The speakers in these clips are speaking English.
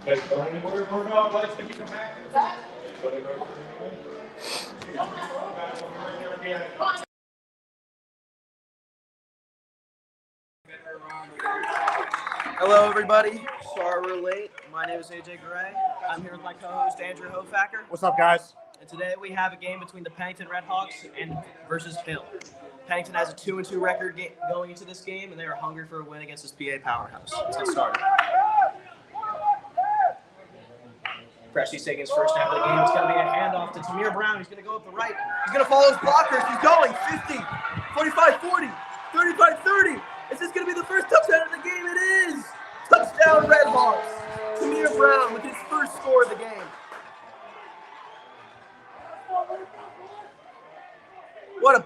Hello, everybody. Sorry we're late. My name is AJ Gray. I'm here with my co-host Andrew Hofacker. What's up, guys? And today we have a game between the Pennington Redhawks and versus Hill. Pennington has a 2-2 record going into this game, and they are hungry for a win against this PA powerhouse. Let's get started. Presley's taking his first snap of the game. It's going to be a handoff to Tamir Brown. He's going to go up the right. He's going to follow his blockers. He's going 50, 45, 40, 35, 30. Is this going to be the first touchdown of the game? It is! Touchdown Redhawks! Tamir Brown with his first score of the game. What a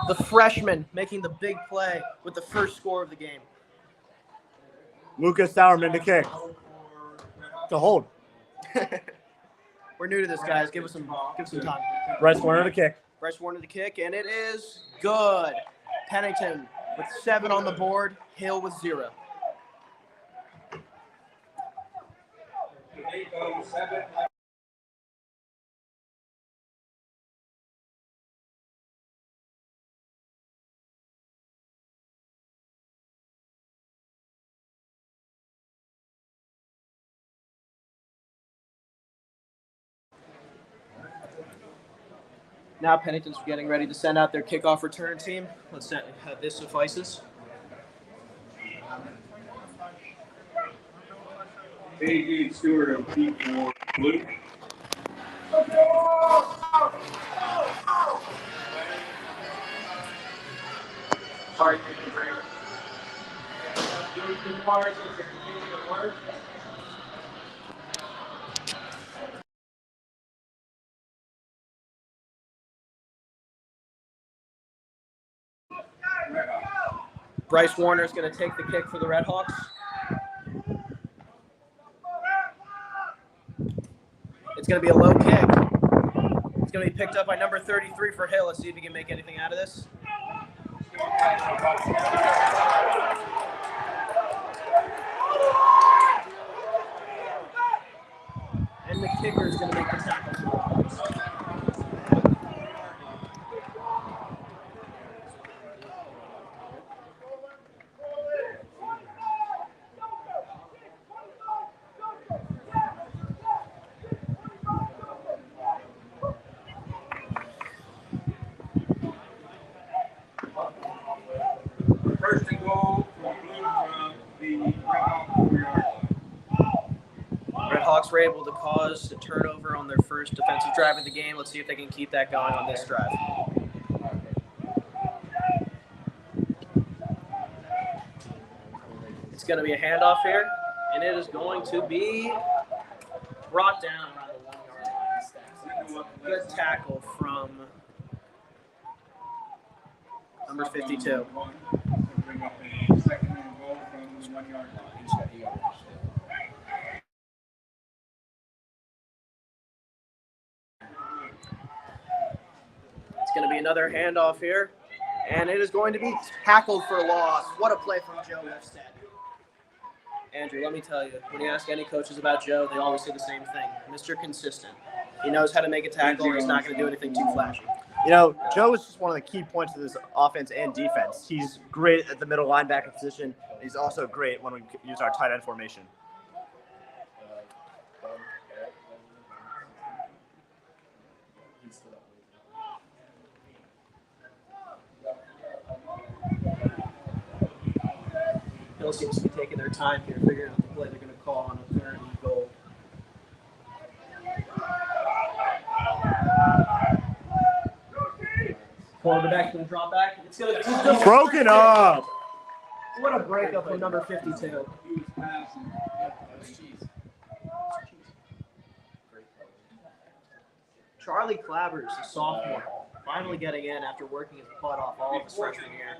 The freshman making the big play with the first score of the game. Lucas Sauerman to kick. To hold. We're new to this, guys. Give us some time. Bryce Warner to kick. Bryce Warner to kick, and it is good. Pennington with 7 on the board. Hill with 0. Now Pennington's getting ready to send out their kickoff return team. Let's see if this suffices. AJ Stewart of Pete for Blue. Sorry, Bryce Warner is going to take the kick for the Redhawks. It's going to be a low kick. It's going to be picked up by number 33 for Hill. Let's see if he can make anything out of this. And the kicker is going to make the tackle. First and goal for Blue from the Redhawks 4-yard line. Redhawks were able to cause a turnover on their first defensive drive of the game. Let's see if they can keep that going on this drive. It's going to be a handoff here, and it is going to be brought down around the 1-yard line. Good tackle from number 52. Bring up a second and goal from the 1-yard line. It's going to be another handoff here, and it is going to be tackled for loss. What a play from Joe Lefstead. Andrew, let me tell you, when you ask any coaches about Joe, they always say the same thing. Mr. Consistent. He knows how to make a tackle. He's not going to do anything too flashy. You know, Joe is just one of the key points of this offense and defense. He's great at the middle linebacker position. He's also great when we use our tight end formation. Hill seems to be taking their time here, figuring out the play they're going to call on a 3rd and goal. Quarterback going to drop back. It's going to be Broken up. What a breakup from number 52. He was passing. Charlie Clabbers, a sophomore, finally getting in after working his butt off all of his freshman year.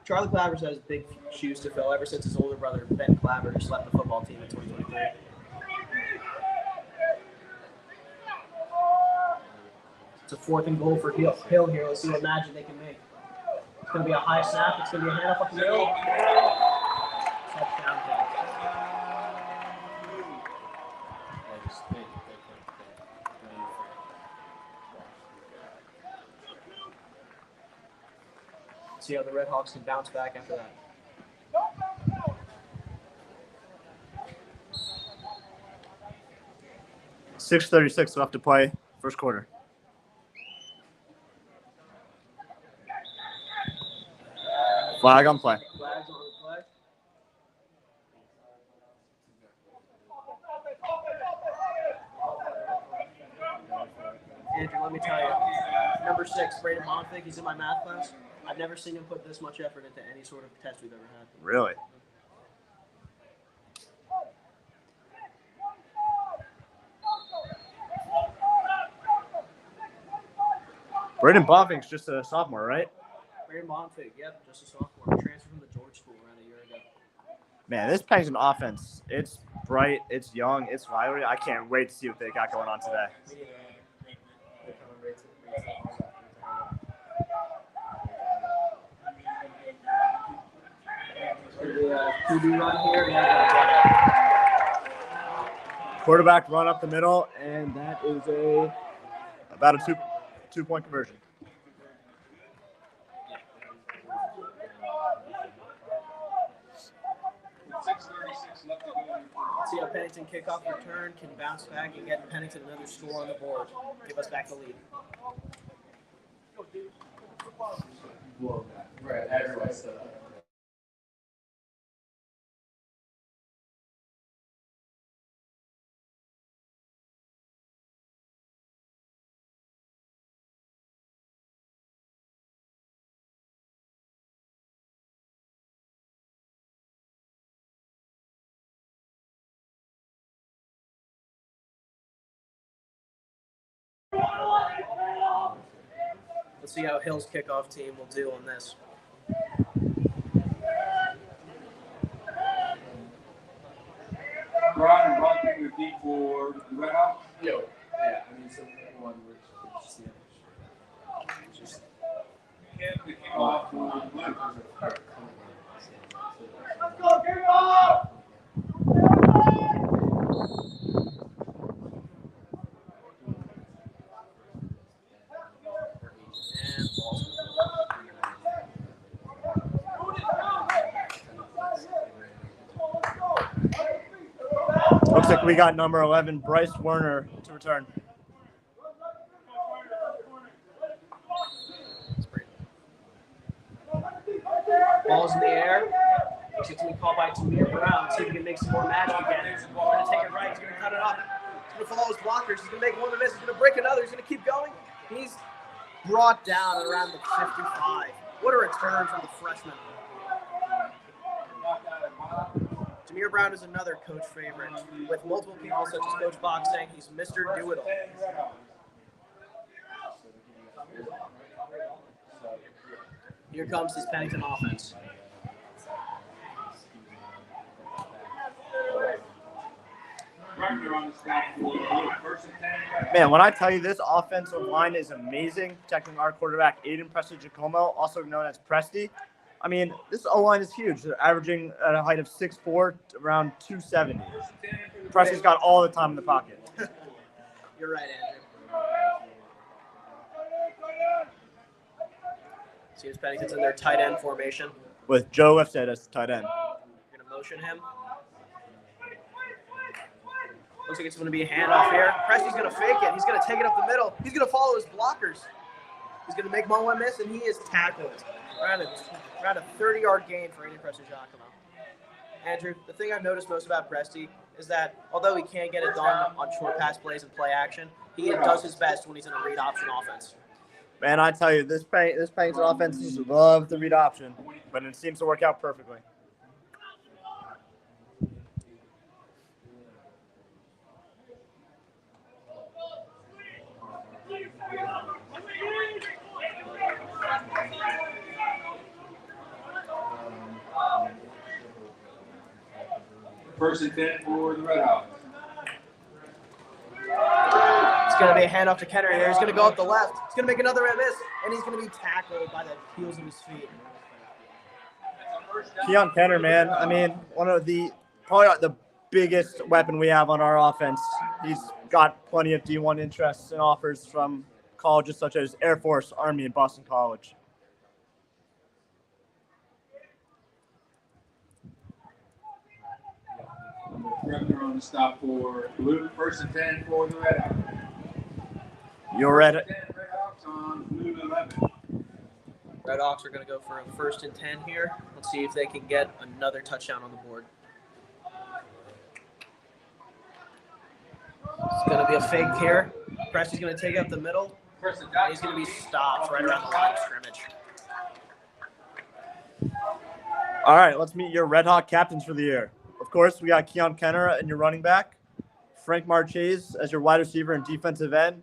Charlie Clavers has big shoes to fill ever since his older brother, Ben Clavers, left the football team in 2023. It's a 4th and goal for Hill here. Let's see what magic they can make. It's going to be a high snap. It's going to be a handoff up the middle. Touchdown pass. See how the Red Hawks can bounce back after that. .6:36 left to play, first quarter. Flag on play. Flags on the play. Andrew, let me tell you, number 6, Braden Monfig, he's in my math class. I've never seen him put this much effort into any sort of test we've ever had. Really? Braden Bonfing's just a sophomore, right? Braden Monfig, yep, just a sophomore. Transferred from the George School around a year ago. Man, this Pennington offense, it's bright, it's young, it's lively. I can't wait to see what they got going on today. QB run here. Quarterback run up the middle, and that is about a two-point conversion. Let's see how Pennington kickoff return can bounce back and get Pennington another score on the board. Give us back the lead. Let's see how Hill's kickoff team will do on this. Brian Bumping with D for the Red Hawks. Yo, yeah, I mean, so everyone would just Can't kick off for Blue. Let's go, Give it up! Looks like we got number 11, Bryce Werner, to return. Ball's in the air. Looks like it's going to be called by Tamir Brown. See if he can make some more magic again. He's going to take it right. He's going to cut it up. He's going to follow his blockers. He's going to make one miss. He's going to break another. He's going to keep going. He's brought down at around the 55. What a return from the freshman. Tamir Brown is another coach favorite, with multiple people such as Coach Bach saying he's Mr. Do-It-All. Here comes this Pennington offense. Man, when I tell you this offensive line is amazing, protecting our quarterback, Aiden Prestigiacomo, also known as Presti. I mean, this O-line is huge. They're averaging at a height of 6'4", around 270. Presti's got all the time in the pocket. You're right, Andrew. Seems Pennington's in their tight end formation. With Joe Lifstead as the tight end. You're going to motion him. Looks like it's going to be a handoff here. Presti's going to fake it. He's going to take it up the middle. He's going to follow his blockers. He's going to make one miss, and he is tackled. Around a 30-yard gain for Aiden Prestigiacomo. Andrew, the thing I've noticed most about Presti is that although he can't get it done on short pass plays and play action, he does his best when he's in a read option offense. Man, I tell you, this Pennington offense loves the read option, but it seems to work out perfectly. First and 10 for the Red Hawks. It's going to be a handoff to Kenner here. He's going to go up the left. He's going to make another miss, and he's going to be tackled by the heels of his feet. Keon Kenner, man. I mean, probably the biggest weapon we have on our offense. He's got plenty of D1 interests and offers from colleges such as Air Force, Army, and Boston College. Grubner on the stop for blue. First and 10 for the Red Hawks. You're ready. Red Hawks on blue 11. Red Hawks are going to go for a first and 10 here. Let's see if they can get another touchdown on the board. It's going to be a fake here. Presley's going to take up the middle. And he's going to be stopped right around the line of scrimmage. All right, let's meet your Red Hawk captains for the year. Of course, we got Keon Kenner and your running back, Frank Marchese as your wide receiver and defensive end,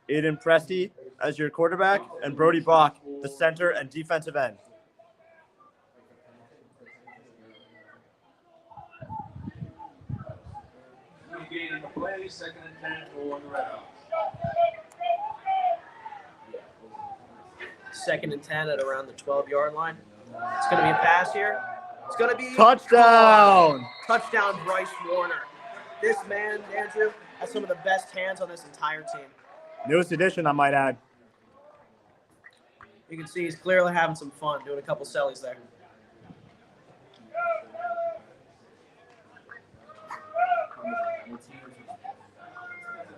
Aiden Presti as your quarterback, and Brody Bach, the center and defensive end. Gaining the play, second and 10 for the Red Hawks. Second and 10 at around the 12-yard line. It's going to be a pass here. It's going to be Touchdown! Touchdown, Bryce Warner. This man, Andrew, has some of the best hands on this entire team. Newest addition, I might add. You can see he's clearly having some fun doing a couple sellies there.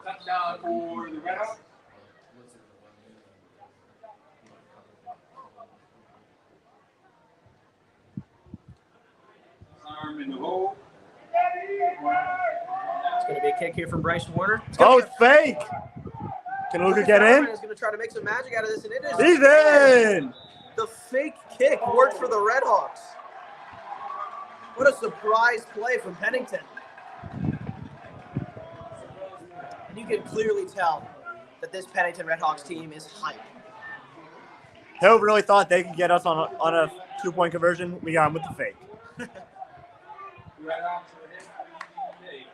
Touchdown for the Red Hawks. Arm in the hole. It's going to be a kick here from Bryce Warner. It's fake! Can Luka get in? He's going to try to make some magic out of this, and it is. He's in! The fake kick worked for the Red Hawks. What a surprise play from Pennington. And you can clearly tell that this Pennington Red Hawks team is hyped. Hill really thought they could get us on a 2-point conversion. We got him with the fake. Red Hawks are hit.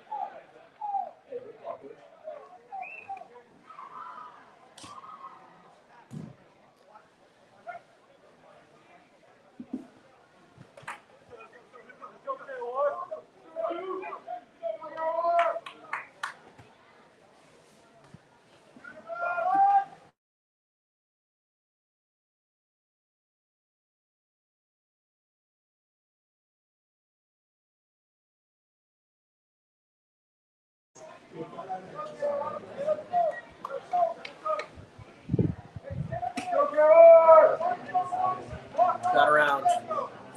Got around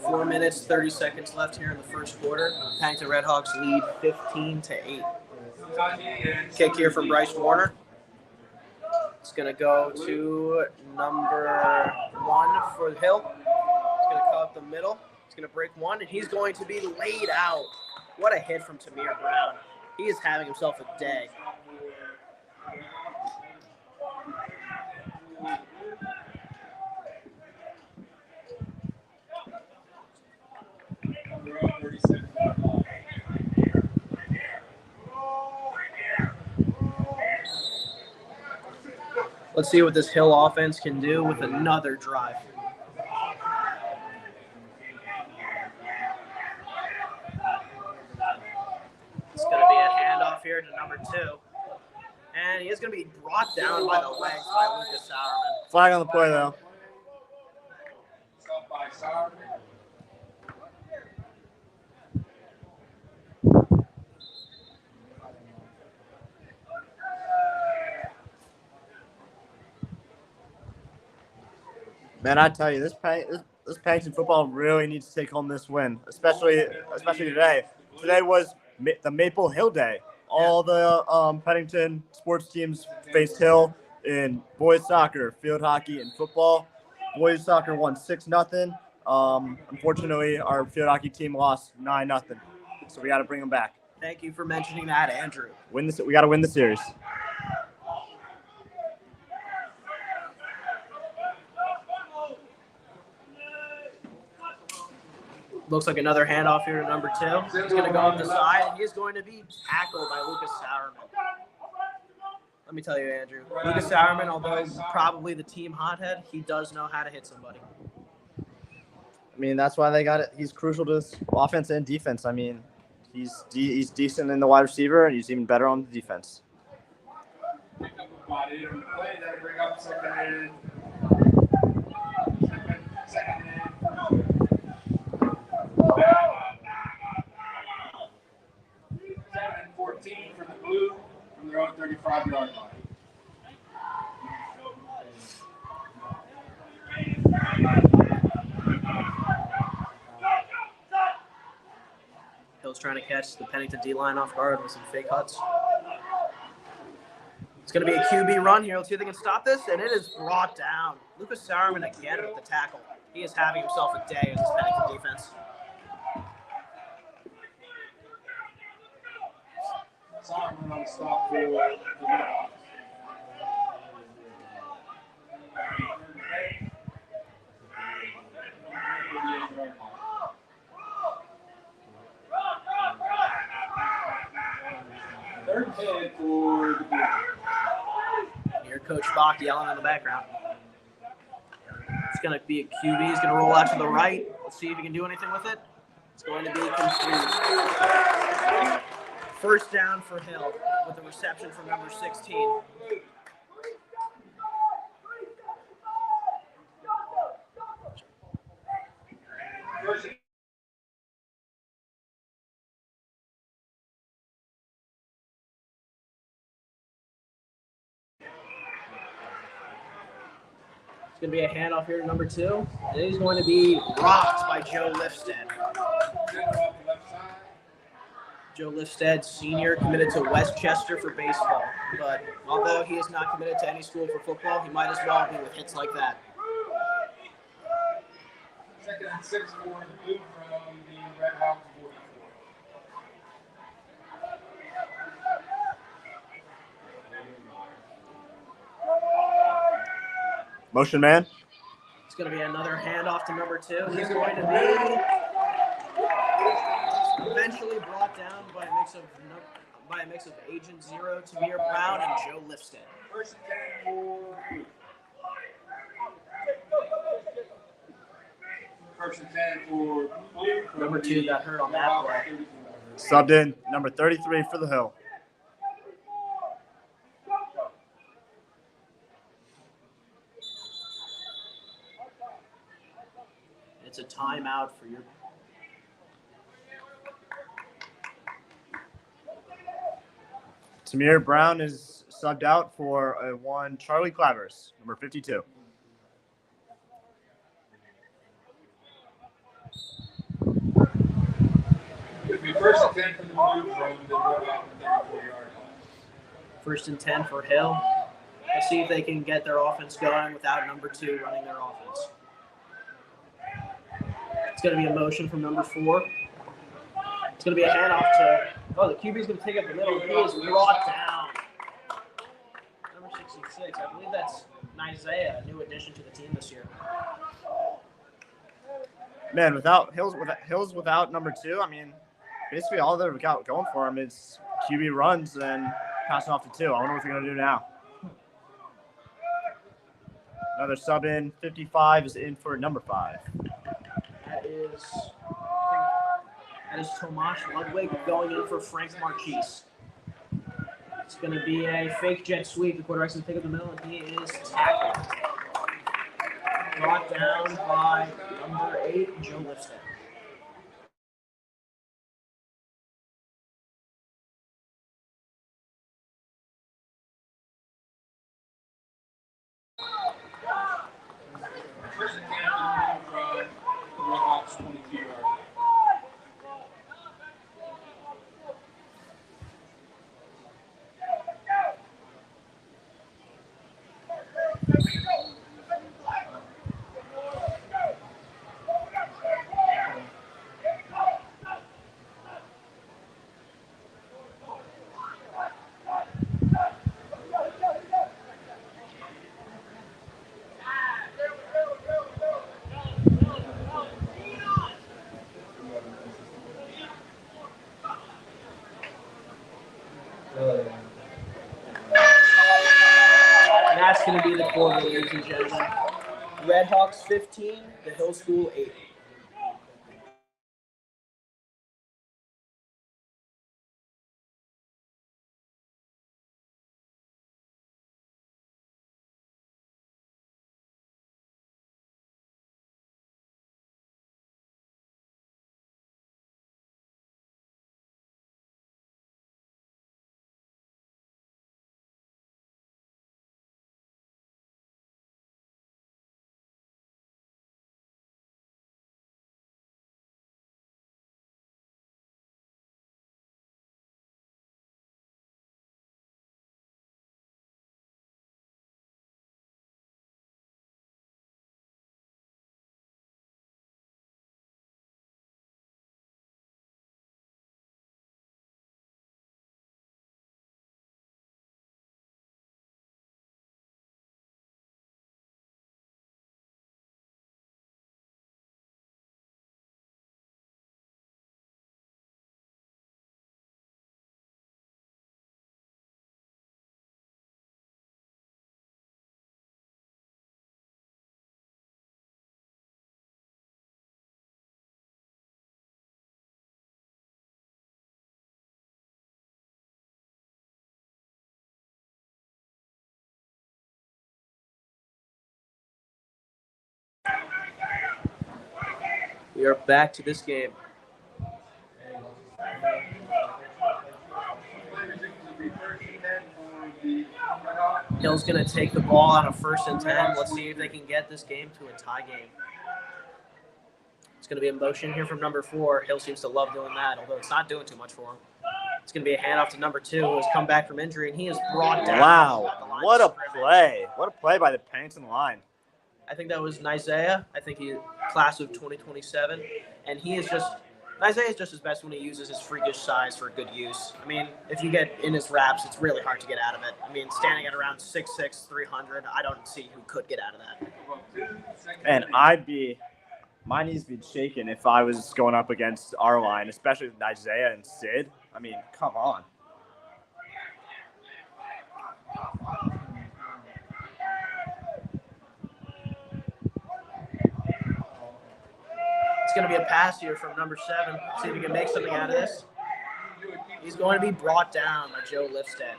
4 minutes, 30 seconds left here in the first quarter. Pennington Red Hawks lead 15-8. Kick here from Bryce Warner. It's going to go to number 1 for Hill. It's going to cut up the middle. It's going to break one, and he's going to be laid out. What a hit from Tamir Brown. He is having himself a day. Let's see what this Hill offense can do with another drive. It's going to be a handoff here to number 2. And he is going to be brought down by the legs by Lucas Sauerman. Flag on the play, though. Stop by Sauerman. Man, I tell you, this Pennington football really needs to take home this win, especially today. Today was the Maple Hill Day. All the Pennington sports teams faced Hill in boys soccer, field hockey, and football. Boys soccer won 6-0. Unfortunately, our field hockey team lost 9-0. So we got to bring them back. Thank you for mentioning that, Andrew. We got to win the series. Looks like another handoff here to number 2. He's going to go up the side, and he's going to be tackled by Lucas Sauerman. Let me tell you, Andrew, Lucas Sauerman, although probably the team hothead, he does know how to hit somebody. I mean, that's why they got it. He's crucial to this offense and defense. I mean, he's decent in the wide receiver, and he's even better on the defense. Body on the play, that'll bring up second and 14 for the Blue from their own 35-yard line. Hill's trying to catch the Pennington D-line off guard with some fake huts. It's going to be a QB run here. Let's see if they can stop this, and it is brought down. Lucas Sauerman again with the tackle. He is having himself a day as this Pennington defense. Sauerman on the stop for the Blackhawks. Third head for the Blue. You hear Coach Bach yelling in the background. It's going to be a QB. He's going to roll out to the right. Let's see if he can do anything with it. It's going to be complete. First down for Hill with a reception from number 16. It's going to be a handoff here to number 2. And he's going to be rocked by Joe Lifstead. Joe Lifstead, senior, committed to Westchester for baseball. But although he is not committed to any school for football, he might as well be with hits like that. Second and 6 for the Blue from the Red Hawks 44. Motion man. It's going to be another handoff to number 2. He's going to be eventually brought down by a mix of Agent Zero, Tamir Brown, and Joe Lifstead. First and 10 for Blue. First and 10 for Blue. Number 2 got hurt on that play. Subbed in number 33 for the Hill. It's a timeout for your. Tamir Brown is subbed out for one Charlie Clavers, number 52. It'll be first and 10 for the Blue from the 34-yard line. First and 10 for Hill. Let's see if they can get their offense going without number 2 running their offense. It's going to be a motion from number 4. It's going to be a handoff to. Oh, the QB is going to take up the middle. He is brought down. Number 66. I believe that's Isaiah, a new addition to the team this year. Man, without Hills without number 2, I mean, basically all they've got going for him is QB runs and passing off to 2. I wonder what they're going to do now. Another sub in. 55 is in for number 5. That is Tomasz Ludwig going in for Frank Marquise. It's going to be a fake jet sweep. The quarterback's going to pick up the middle, and he is tackled. Brought down by number 8, Joe Lifstead. First and 10 from the Red Hawks 22-yard line. that's going to be the quarter, ladies and gentlemen. Redhawks 15, the Hill School 8. We are back to this game. Hill's going to take the ball on a 1st and 10. Let's see if they can get this game to a tie game. It's going to be a motion here from number 4. Hill seems to love doing that, although it's not doing too much for him. It's going to be a handoff to number 2, who has come back from injury, and he is brought down. Wow, what a play. What a play by the Pennington line. I think that was Isaiah. I think he class of 2027, and he is just Isaiah is just his best when he uses his freakish size for good use. I mean, if you get in his wraps, it's really hard to get out of it. I mean, standing at around 6'6", 300, I don't see who could get out of that. And my knees would be shaking if I was going up against our line, especially with Isaiah and Sid. I mean, come on. It's going to be a pass here from number 7. See if he can make something out of this. He's going to be brought down by Joe Lifstead.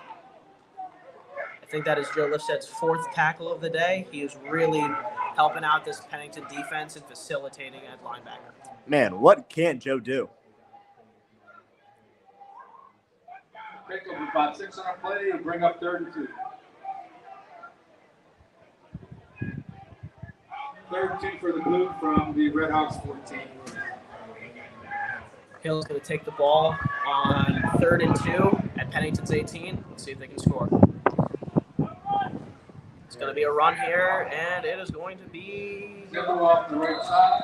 I think that is Joe Lifstead's 4th tackle of the day. He is really helping out this Pennington defense and facilitating at linebacker. Man, what can't Joe do? Pick up about 6 on a play and bring up 3rd and 2. 3rd and 2 for the Blue from the Redhawks 14. Hill's going to take the ball on 3rd and 2 at Pennington's 18. Let's see if they can score. It's going to be a run here, and it is going to be Off the right side.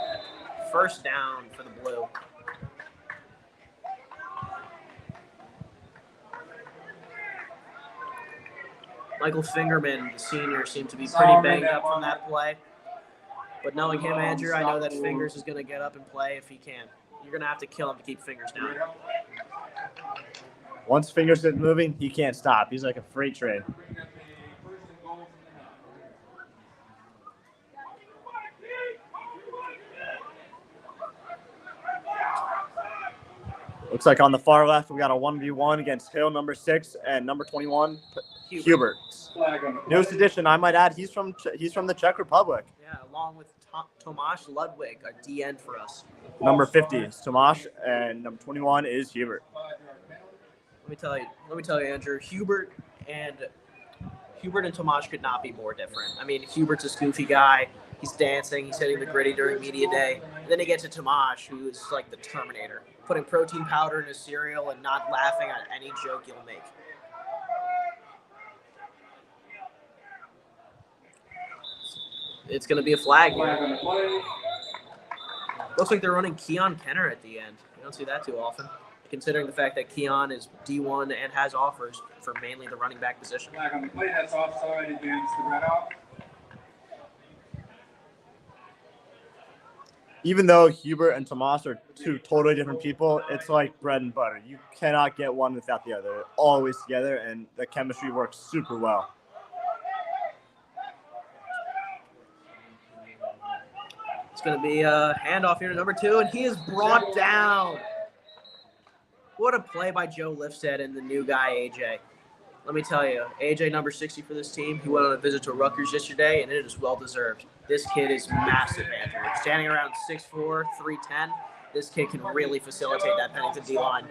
1st down for the Blue. Michael Fingerman, the senior, seemed to be pretty banged up from that play. But knowing him, Andrew, I know that Fingers is going to get up and play if he can. You're going to have to kill him to keep Fingers down. Once Fingers gets moving, he can't stop. He's like a freight train. Looks like on the far left, we got a 1v1 against Hill, number 6, and number 21, Hubert. Newest addition, I might add, he's from the Czech Republic. Yeah, along with Tomáš Ludwig, a DN for us. Number 50 is Tomáš, and number 21 is Hubert. Let me tell you, Andrew, Hubert and Tomáš could not be more different. I mean, Hubert's a goofy guy. He's dancing. He's hitting the gritty during media day. And then you get to Tomáš, who is like the Terminator, putting protein powder in his cereal and not laughing at any joke you'll make. It's going to be a flag here. Looks like they're running Keon Kenner at the end. You don't see that too often, considering the fact that Keon is D1 and has offers for mainly the running back position. Flag on the play, that's offside against the Redhawks. Even though Hubert and Tomáš are 2 totally different people, it's like bread and butter. You cannot get one without the other. They're always together, and the chemistry works super well. It's going to be a handoff here to number 2, and he is brought down. What a play by Joe Lifstead and the new guy, AJ. Let me tell you, AJ, number 60 for this team, he went on a visit to Rutgers yesterday, and it is well-deserved. This kid is massive, Andrew. Standing around 6'4", 310, this kid can really facilitate that Pennington D-line.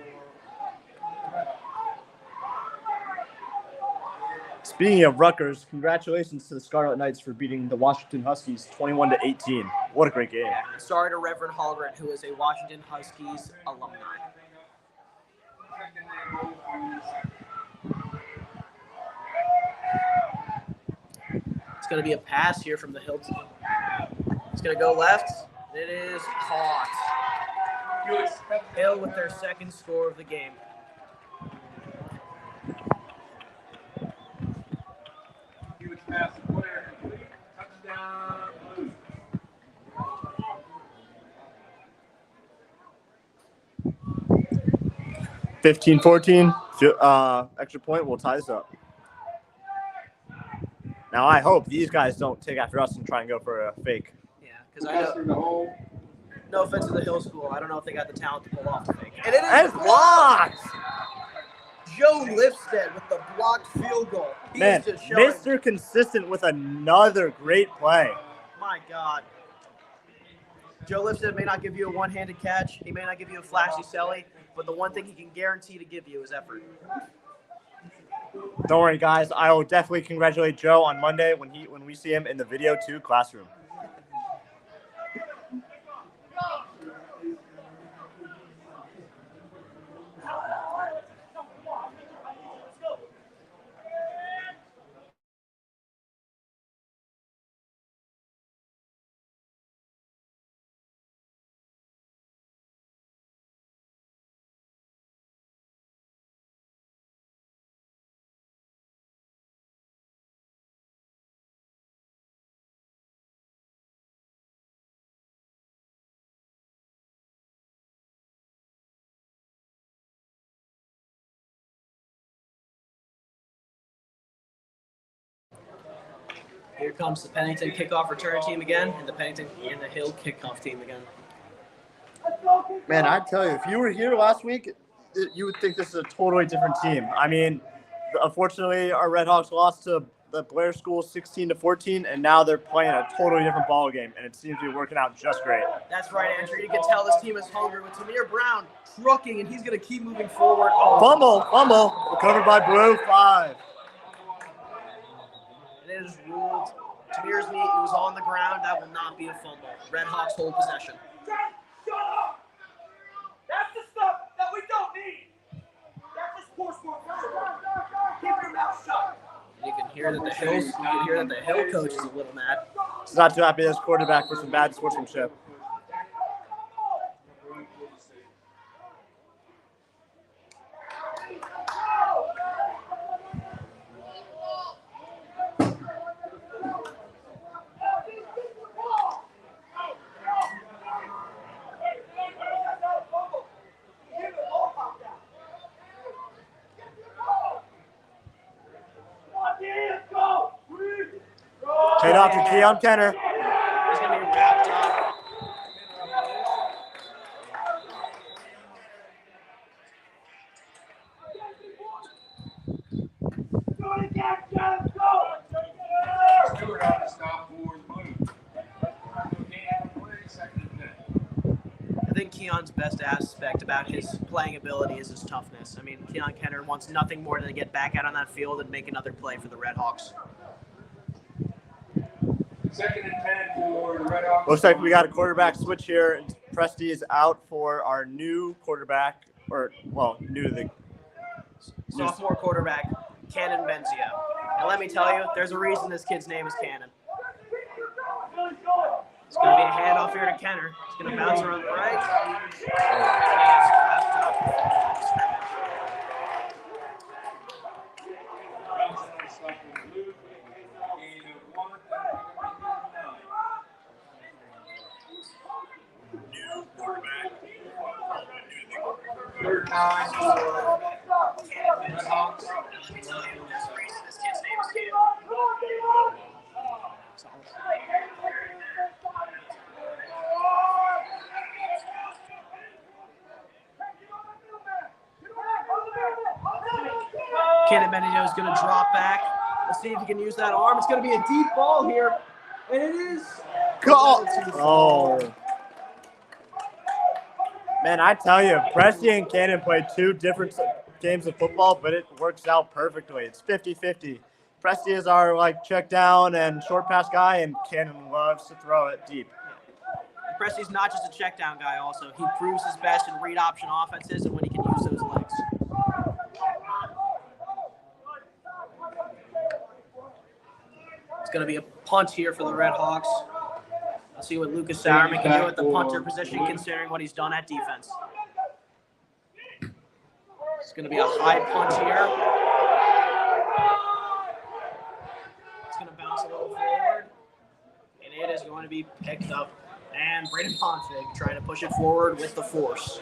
Speaking of Rutgers, congratulations to the Scarlet Knights for beating the Washington Huskies 21-18. What a great game. Yeah, sorry to Reverend Hallgren, who is a Washington Huskies alumni. It's going to be a pass here from the Hill team. It's going to go left. It is caught. Hill with their second score of the game. Touchdown. 15-14, extra point will tie this up. Now I hope these guys don't take after us and try and go for a fake. Yeah, because I know, no offense to the Hill School, I don't know if they got the talent to pull off the fake. And it is blocked! Joe Lifstead with the blocked field goal. He Man, is just showing, Mr. Consistent with another great play. my God. Joe Lifstead may not give you a one-handed catch. He may not give you a flashy celly, but the one thing he can guarantee to give you is effort. Don't worry, guys. I will definitely congratulate Joe on Monday when we see him in the Video 2 classroom. Here comes the Pennington kickoff return team again, and the Pennington and the Hill kickoff team again. Man, I tell you, if you were here last week, you would think this is a totally different team. I mean, unfortunately, our Redhawks lost to the Blair School 16-14, and now they're playing a totally different ball game, and it seems to be working out just great. That's right, Andrew. You can tell this team is hungry with Tamir Brown trucking, and he's going to keep moving forward. Fumble, recovered by Blue 5. And it is ruled. Tamir's knee, it was on the ground. That will not be a fumble. Redhawks hold possession. That's the stuff that we don't need. That's just poor sport. Keep your mouth shut. You can hear that the Hill coach is a little mad. He's not too happy as quarterback for some bad sportsmanship. Hey, Dr. Keon Kenner. He's going to be wrapped up. Stewart on the stop for the Blue. I think Keon's best aspect about his playing ability is his toughness. I mean, Keon Kenner wants nothing more than to get back out on that field and make another play for the Redhawks. 2nd and 10 for the Redhawks. Looks like we got a quarterback switch here. Presti is out for our new quarterback, new to the Sophomore quarterback, Cannon Benzio. And let me tell you, there's a reason this kid's name is Cannon. It's going to be a handoff here to Kenner. He's going to bounce around the right. Third nine for Redhawks. Cannon Benito is going to drop back. Let's see if he can use that arm. It's going to be a deep ball here. And it is. Go! Oh. Man, I tell you, Presti and Cannon played two different games of football, but it works out perfectly. It's 50-50. Presti is our check down and short pass guy, and Cannon loves to throw it deep. Presti's not just a check down guy also. He proves his best in read option offenses and when he can use those legs. It's going to be a punt here for the Red Hawks. Let's see what Lucas Sauerman can do at the punter position considering what he's done at defense. It's going to be a high punt here. It's going to bounce a little forward. And it is going to be picked up. And Braden Pontvig trying to push it forward with the force.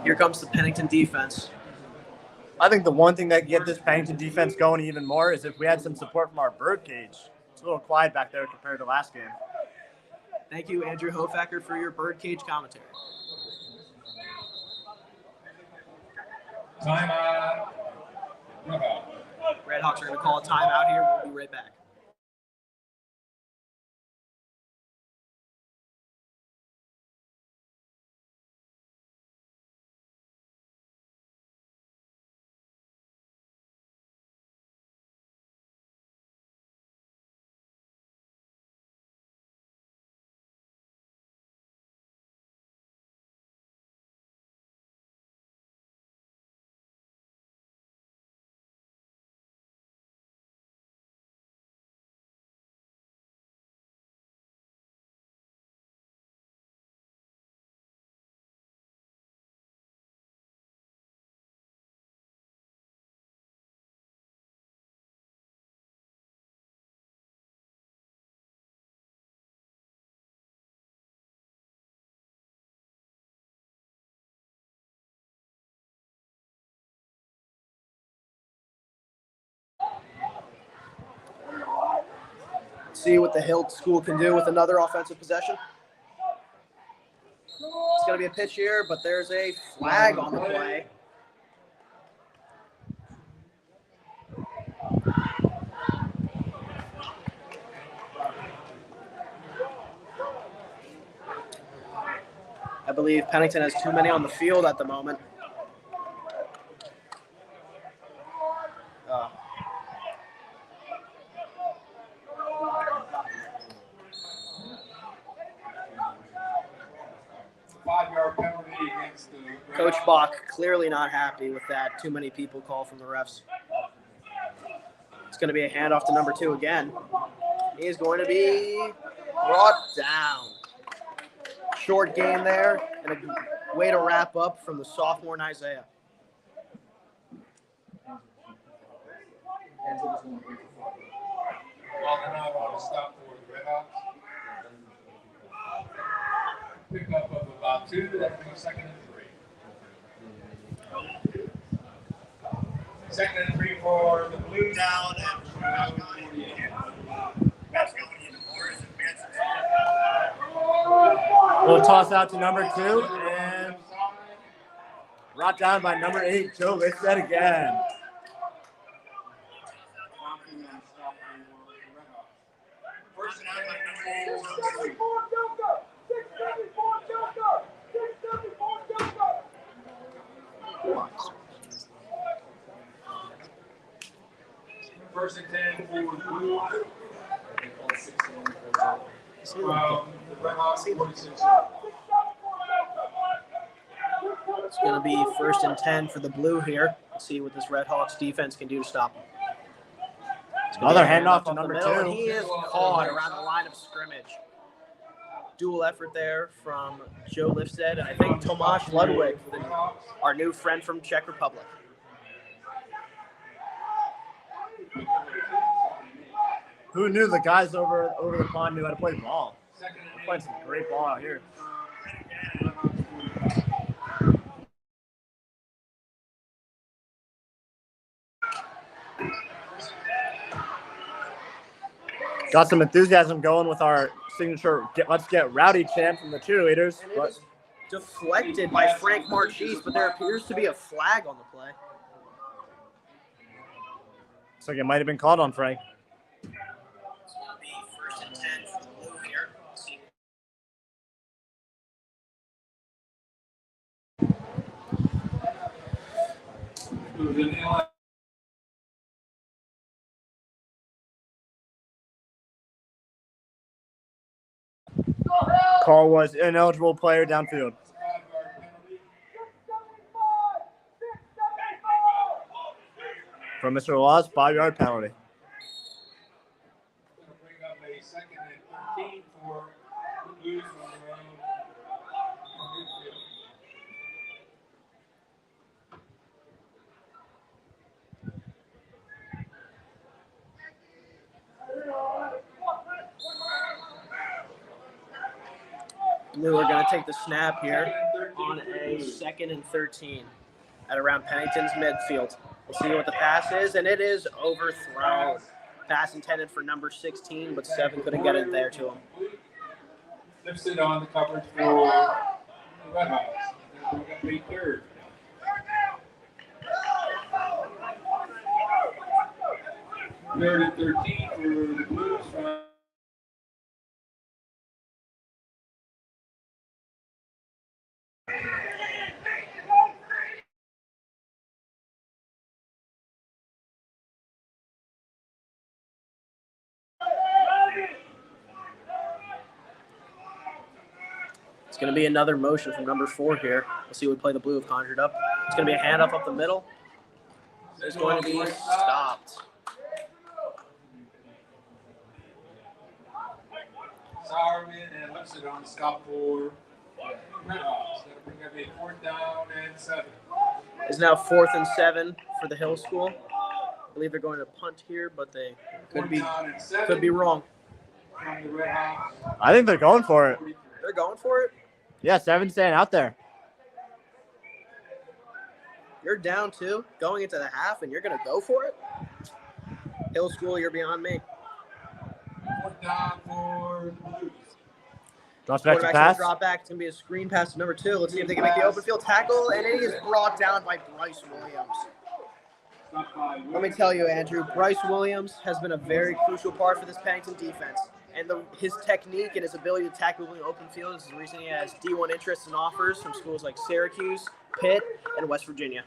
Here comes the Pennington defense. I think the one thing that can get this Pennington defense going even more is if we had some support from our bird cage. It's a little quiet back there compared to last game. Thank you, Andrew Hofacker, for your bird cage commentary. Timeout. Red Hawks are going to call a timeout here. We'll be right back. See what the Hilt School can do with another offensive possession. It's going to be a pitch here, but there's a flag on the play. I believe Pennington has too many on the field at the moment. Coach Bach clearly not happy with that. Too many people call from the refs. It's going to be a handoff to number 2 again. He is going to be brought down. Short gain there, and a way to wrap up from the sophomore in Isaiah. Stop for the Red Hawks. Pick up of about 2. That's going to 2nd and 3. 2nd and 3 for the Blues. Down and We'll toss out to number 2 and brought down by number 8, Joe Lipstead again. First and 10 for the Blues. The Red Hawks 46. It's going to be 1st and 10 for the Blue here. Let's see what this Red Hawks defense can do to stop him. Another handoff to number 2. And he is caught around the line of scrimmage. Dual effort there from Joe Lipstead and I think Tomasz Ludwig, our new friend from Czech Republic. Who knew the guys over the pond knew how to play ball? They're playing some great ball out here. Got some enthusiasm going with our signature Let's Get Rowdy chant from the cheerleaders. And it is deflected by Frank Marchese, but there appears to be a flag on the play. Looks like it might have been called on Frank. First and 10 for the Blue here. Call was ineligible player downfield. From Mr. Law's 5-yard penalty. Bring up a 2nd and 13 for the Blues on their own midfield. Blue are going to take the snap here on a 2nd and 13 at around Pennington's midfield. We'll see what the pass is, and it is overthrown. Pass intended for number 16, but 7 couldn't get it there to him. Flips it on the coverage for the Red Hawks. They're going to be 3rd. Third and 13 for the Blues from It's going to be another motion from number 4 here. We'll see what play the Blue have conjured up. It's going to be a handoff up the middle. It's going to be stopped. Sowerman and lifts it on the stop for Red Hawks. That'll bring up a 4th down and 7. It's now 4th and 7 for the Hill School. I believe they're going to punt here, but they could be wrong. From the Red Hawks. I think they're going for it. They're going for it. Yeah, 7 staying out there. You're down 2 going into the half, and you're going to go for it? Hill School, you're beyond me. 4th down for the Blues. Drops back to Quarterback's pass. gonna drop back. It's going to be a screen pass to number 2. Let's see if they can make the open field tackle, and it is brought down by Bryce Williams. Let me tell you, Andrew, Bryce Williams has been a very crucial part for this Pennington defense. And his technique and his ability to tackle in the open field is the reason he has D1 interests and offers from schools like Syracuse, Pitt, and West Virginia.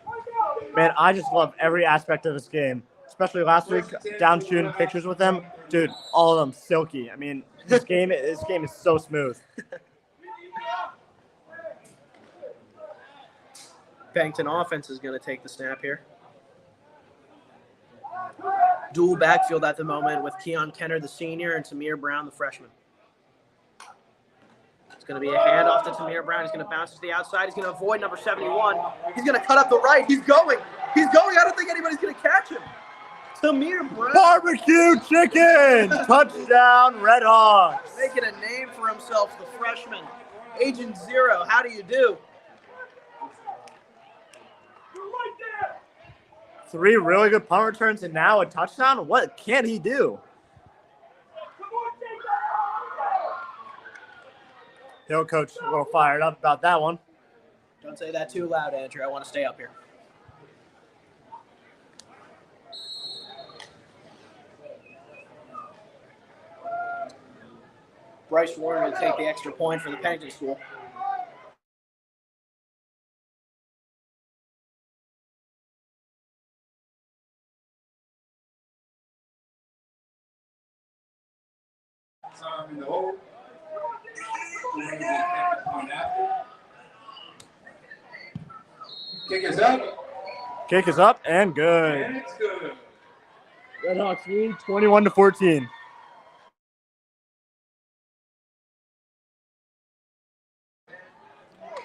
Man, I just love every aspect of this game, especially last week, down shooting pictures with them. Dude, all of them silky. I mean, this game is so smooth. Pennington offense is going to take the snap here. Dual backfield at the moment with Keon Kenner, the senior, and Tamir Brown, the freshman. It's going to be a handoff to Tamir Brown. He's going to bounce to the outside. He's going to avoid number 71. He's going to cut up the right. He's going. I don't think anybody's going to catch him. Tamir Brown. Barbecue chicken! Touchdown, Red Hawks. Making a name for himself, the freshman. Agent Zero, how do you do? 3 really good punt returns and now a touchdown? What can he do? Hill coach a little fired up about that one. Don't say that too loud, Andrew. I want to stay up here. Bryce Warren will take the extra point for the Pennington School. Arm in the hole. Kick is up. Kick is up and good. And it's good. Red Hawks lead 21-14.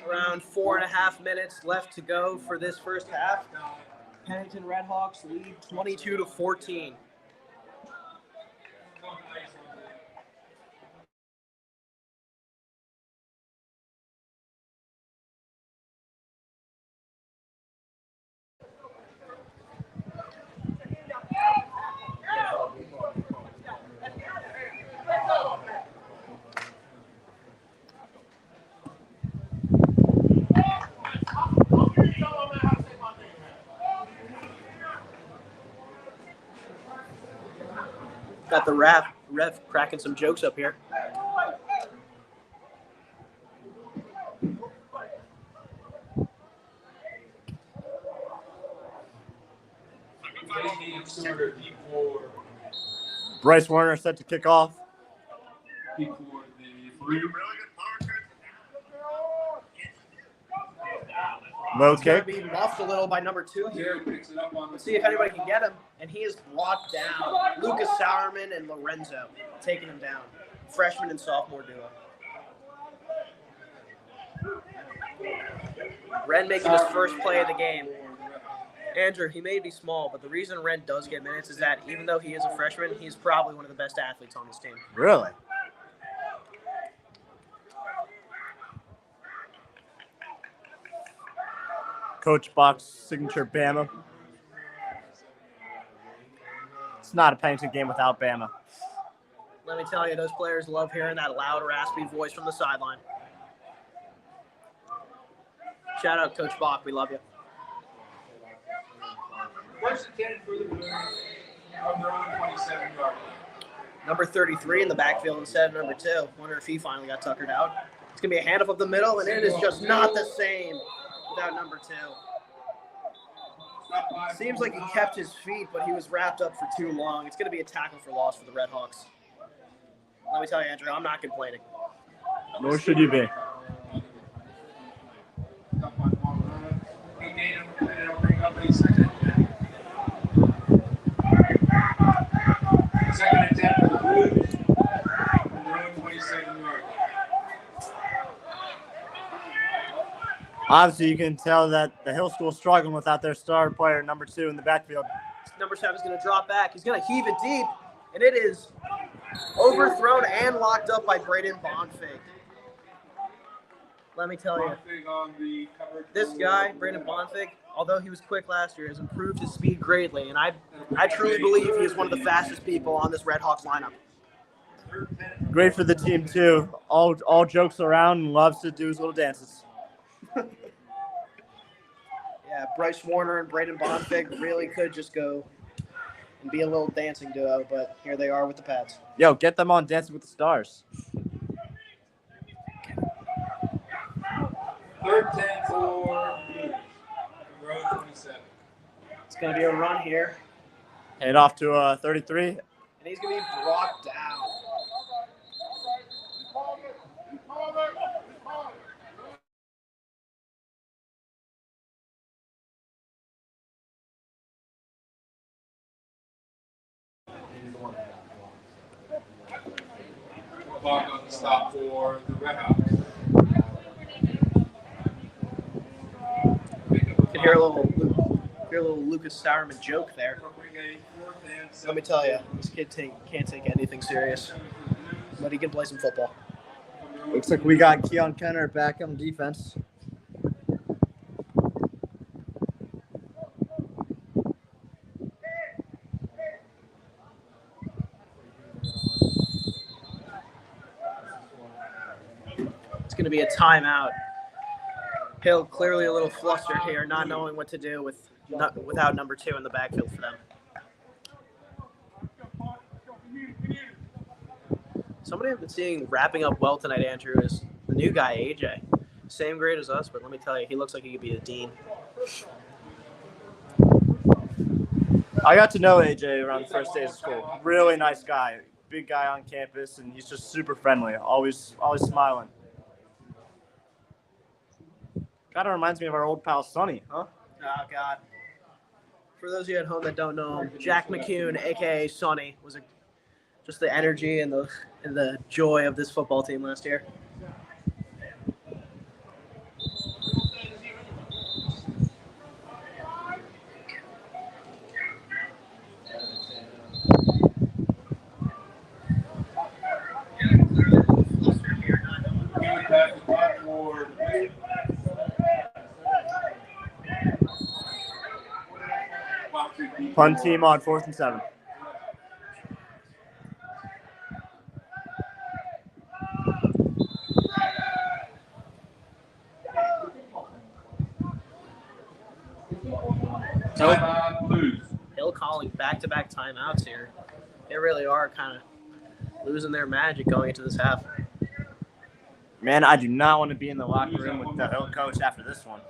Around 4.5 minutes left to go for this first half. Pennington Red Hawks lead 22-14. Got the ref cracking some jokes up here. Taking Stewart P4. Bryce Warner set to kick off. P4 the 3. Low He's going to kick. be muffed a little by number 2 here. Picks it up on Let's see if anybody can get him. And he is brought down. Lucas Sauerman and Lorenzo taking him down. Freshman and sophomore duo. Ren making his first play of the game. Andrew, he may be small, but the reason Ren does get minutes is that even though he is a freshman, he's probably one of the best athletes on this team. Really? Coach Bach's signature Bama. It's not a Pennington game without Bama. Let me tell you, those players love hearing that loud, raspy voice from the sideline. Shout out Coach Bach, we love you. First and 10 for the Blues from their own 27-yard line. Number 33 in the backfield instead of number 2. Wonder if he finally got tuckered out. It's going to be a handoff up the middle, and it is just not the same without number 2. Seems like he kept his feet, but he was wrapped up for too long. It's going to be a tackle for loss for the Red Hawks. Let me tell you, Andrew, I'm not complaining. Nor should you be. Second and 10 for the Blues from their own 27-yard line. Obviously, you can tell that the Hill School is struggling without their star player, number 2, in the backfield. Number 7 is going to drop back. He's going to heave it deep, and it is overthrown and locked up by Braden Bonfig. Let me tell you, this guy, Braden Bonfig, although he was quick last year, has improved his speed greatly, and I truly believe he is one of the fastest people on this Red Hawks lineup. Great for the team, too. All jokes around and loves to do his little dances. Yeah, Bryce Warner and Braden Bonfig really could just go and be a little dancing duo, but here they are with the pads. Yo, get them on Dancing with the Stars. Third 10 for Blues from their own 27. It's going to be a run here, Head off to 33. and he's going to be brought down. Bach on the stop for the Red Hawks. You can hear a little Lucas Sauerman joke there. Let me tell you, this kid can't take anything serious, but he can play some football. Looks like we got Keon Kenner back on defense. It's going to be a timeout. Hill clearly a little flustered here, not knowing what to do without number 2 in the backfield for them. Somebody I've been seeing wrapping up well tonight, Andrew, is the new guy, AJ. Same grade as us, but let me tell you, he looks like he could be the dean. I got to know AJ around the first day of school. Really nice guy. Big guy on campus, and he's just super friendly. Always smiling. Kind of reminds me of our old pal Sonny, huh? Oh, God. For those of you at home that don't know him, Jack McCune, a.k.a. Sonny, was just the energy and the joy of this football team last year. Punt team on 4th and 7. Timeout Blues. Hill calling back-to-back timeouts here. They really are kind of losing their magic going into this half. Man, I do not want to be in the locker room with the coach after this one.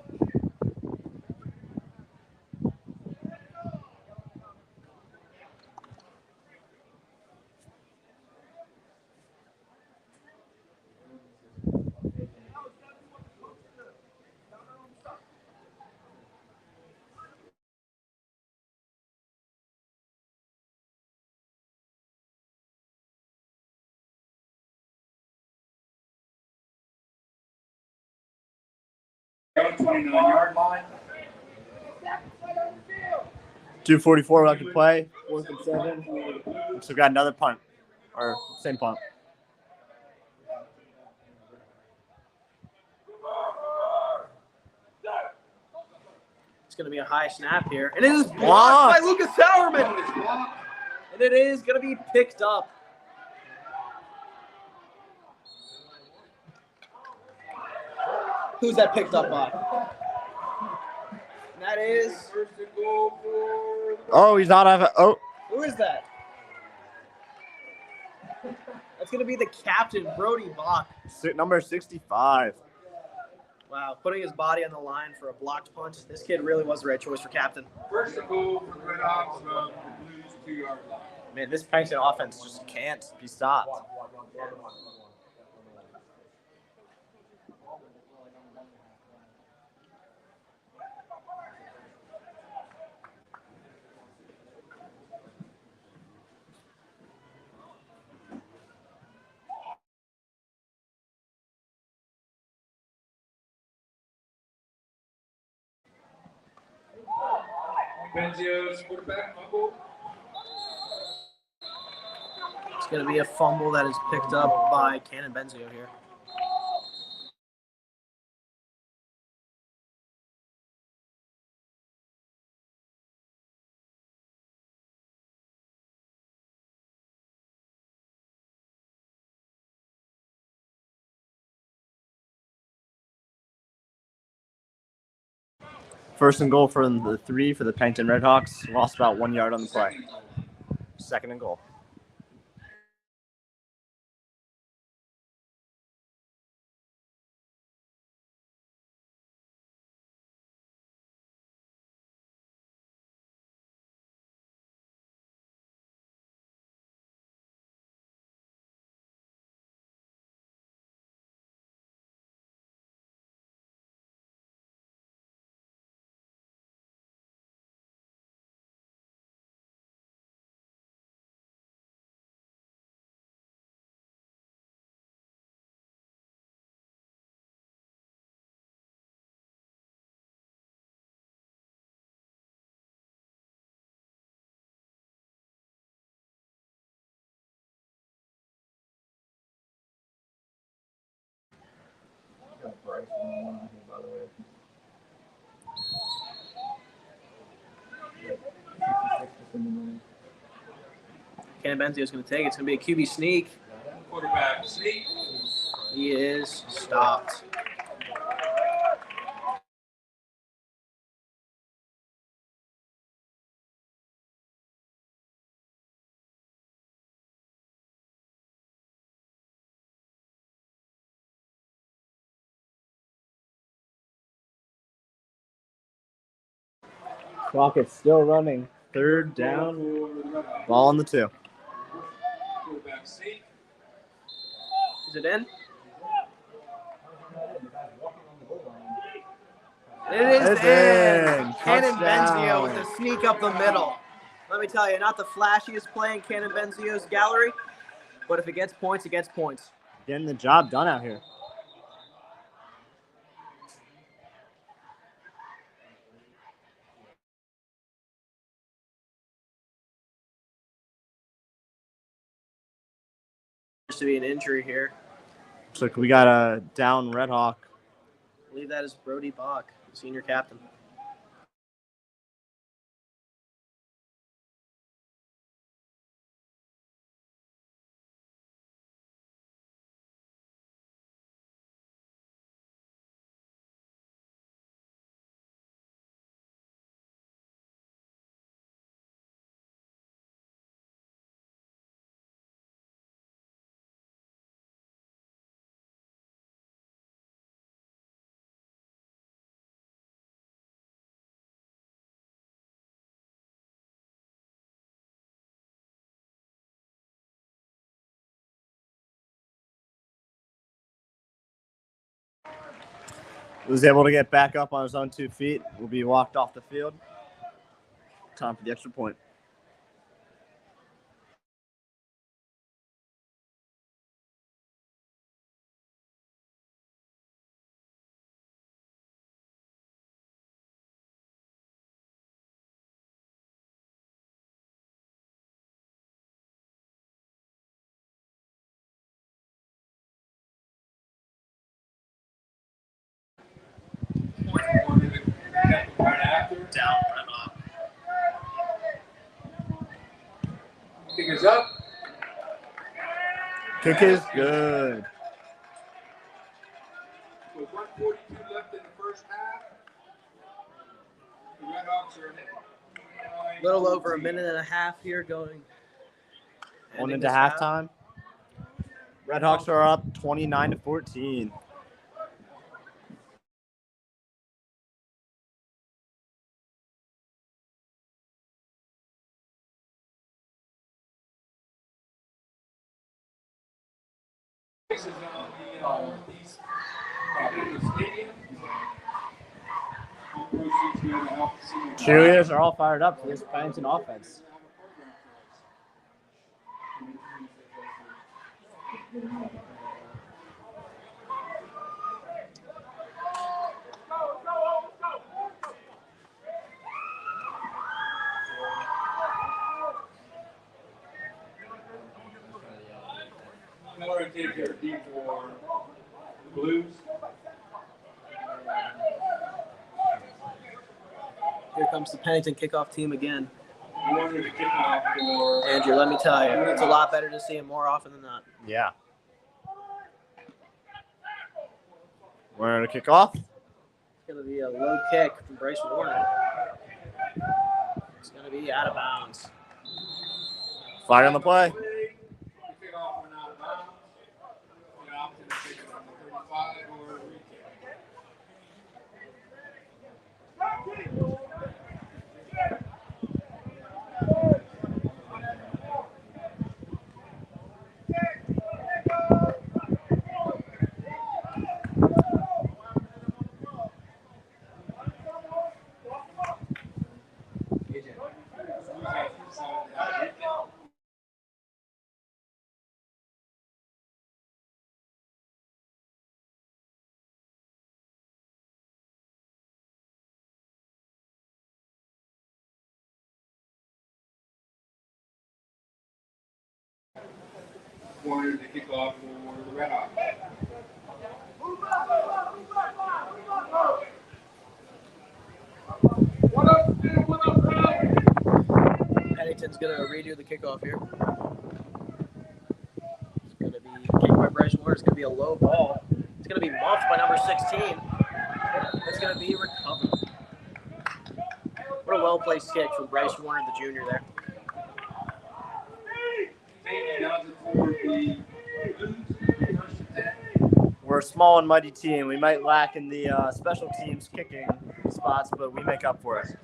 On 29-yard line. 2:44 left to play. 4th and 7. So we got another punt, or same punt. It's going to be a high snap here. And it is blocked by Lucas Sauerman. And it is going to be picked up. Who's that picked up by? And that is. First and goal for Oh, he's not out of. Oh, Who is that? That's going to be the captain, Brody Bach. number 65. Wow, putting his body on the line for a blocked punt. This kid really was the right choice for captain. first and goal for Red Hawks from the Blues 2-yard line. Man, this Pennington offense just can't be stopped. Benzio's quarterback fumble. It's going to be a fumble that is picked up by Cannon Benzio here. First and goal from the 3 for the Pennington Redhawks. Lost about 1 yard on the play. Second and goal. Cannon Benzio is going to take it. It's going to be a QB sneak. Quarterback sneak. He is stopped. Clock is still running. Third down. Ball on the 2. Quarterback sneak. Is it in? It is It's in. in. Cannon Touchdown. Benzio with a sneak up the middle. Let me tell you, not the flashiest play in Cannon Benzio's gallery, but if it gets points, it gets points. Getting the job done out here. There's to be an injury here. Looks like we got a down Red Hawk. I believe that is Brody Bach, senior captain. was able to get back up on his own 2 feet. Will be walked off the field. Time for the extra point. One to the second right after. Down, Red Hawk. Kick is up. Kick is good. With 1:42 left in the first half. The Red Hawks are A little over a minute and a half here going. Going ending into this half. halftime. Red Hawks are up 29-14. This is on the east of the stadium. Proceeds here to help the senior Cheerleaders are all fired up for this Pennington offense. In order to take your deep for the Blues. Here comes the Pennington kickoff team again. In order to kick off for Andrew, let me tell you, it's a lot better to see him more often than not. Yeah. We're going to kick off. It's going to be a low kick from Bryce Warner. It's going to be out of bounds. Flag on the play. kick off and out of bounds. The option to take it from the 35 or a free kick. Warner to kick off for the Red Hawks. Pennington's going to redo the kickoff here. It's going to be kicked by Bryce Warner. It's going to be a low ball. It's going to be muffed by number 16. It's going to be recovered. What a well-placed kick from Bryce Warner, the junior there. We're a small and mighty team. We might lack in the special teams kicking spots, but we make up for it.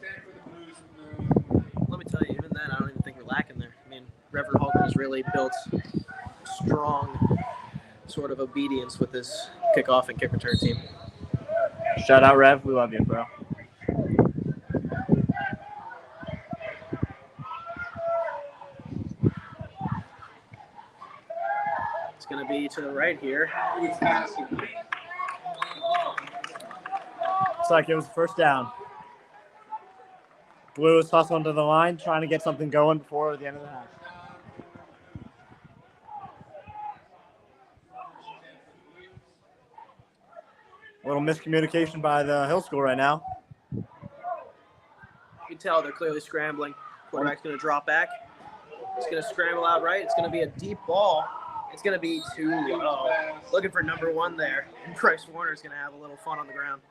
Let me tell you, even then, I don't even think we're lacking there. I mean, Reverend Hogan has really built strong sort of obedience with this kickoff and kick return team. Shout out, Rev. We love you, bro. It's going to be to the right here. Looks like it was first down. Blue is hustling to the line, trying to get something going before the end of the half. A little miscommunication by the Hill School right now. You can tell they're clearly scrambling. Quarterback's going to drop back. It's going to scramble out right. It's going to be a deep ball. It's going to be too low. Looking for number one there. And Bryce Warner's going to have a little fun on the ground.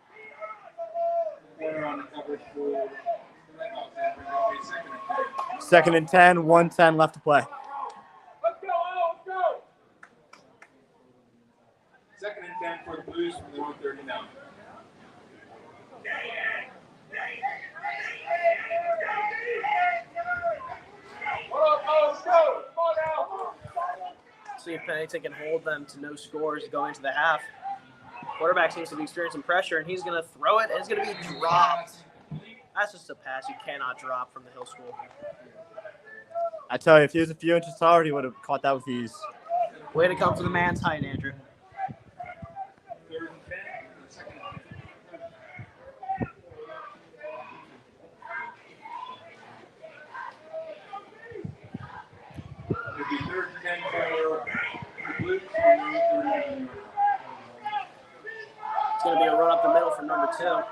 Second and 10, 1:10 left to play. Let's go. Second and 10 for the Blues from the 139. See if Pennington can hold them to no scores going into the half. Quarterback seems to be experiencing pressure, and he's going to throw it, and it's going to be dropped. That's just a pass you cannot drop from the Hill School. I tell you, if he was a few inches taller, he would have caught that with ease. Way to come for the man's height, Andrew. Third and 10, second and 10. It'll be third and 10 for the Blues. It's going to be a run up the middle for number 2.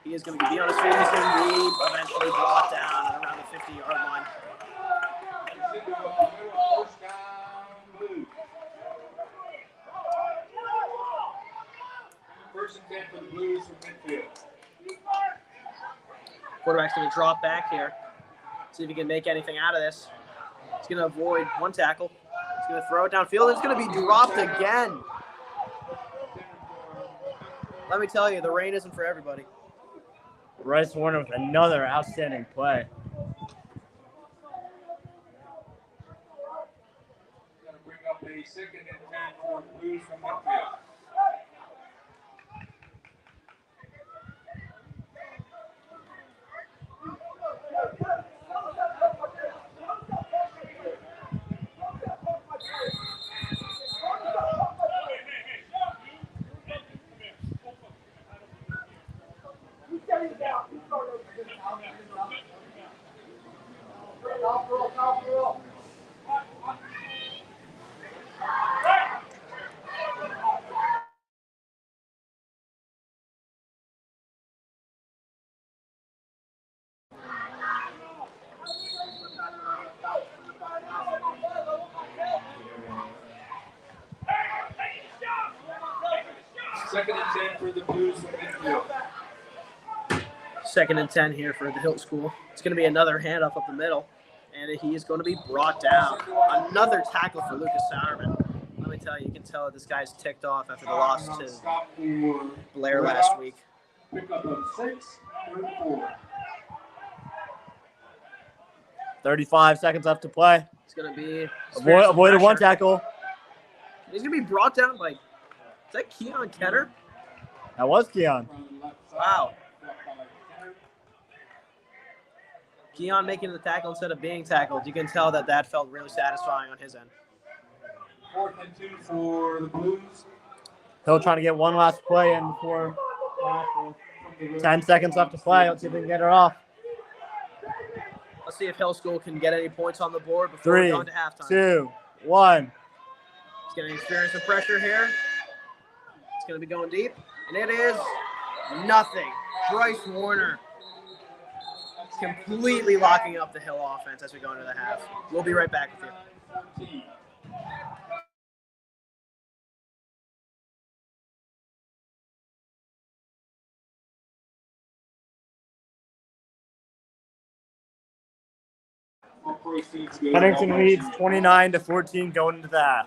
He is going to be on his feet. He's going to be eventually brought down at around the 50-yard line. First down, Blues. First and 10 for the Blues from midfield. Quarterback's going to drop back here. See if he can make anything out of this. He's going to avoid one tackle. He's going to throw it downfield. It's going to be dropped again. Let me tell you, the rain isn't for everybody. Bryce Warner with another outstanding play. Going to bring up a second and 10 for the Blues from midfield. Second and 10 for the Blues from midfield. Second and 10 here for the Hill School. It's going to be another handoff up the middle, and he is going to be brought down. Another tackle for Lucas Sauerman. Let me tell you, you can tell that this guy's ticked off after the loss to Blair last week. Pick up of 6, 4. 35 seconds left to play. It's going to be Avoided one tackle. He's going to be brought down by, is that Keon Kenner? That was Keon. Wow. Keon making the tackle instead of being tackled. You can tell that that felt really satisfying on his end. 4th and 2 for the Blues. Hill trying to get one last play in before 10 seconds left to play. Let's see if we can get her off. Let's see if Hill School can get any points on the board before we 3, go into halftime. 2, 1. He's going to experience some pressure here. It's going to be going deep. And it is nothing. Bryce Warner completely locking up the Hill offense as we go into the half. We'll be right back with you. Pennington leads 29-14 going into the half.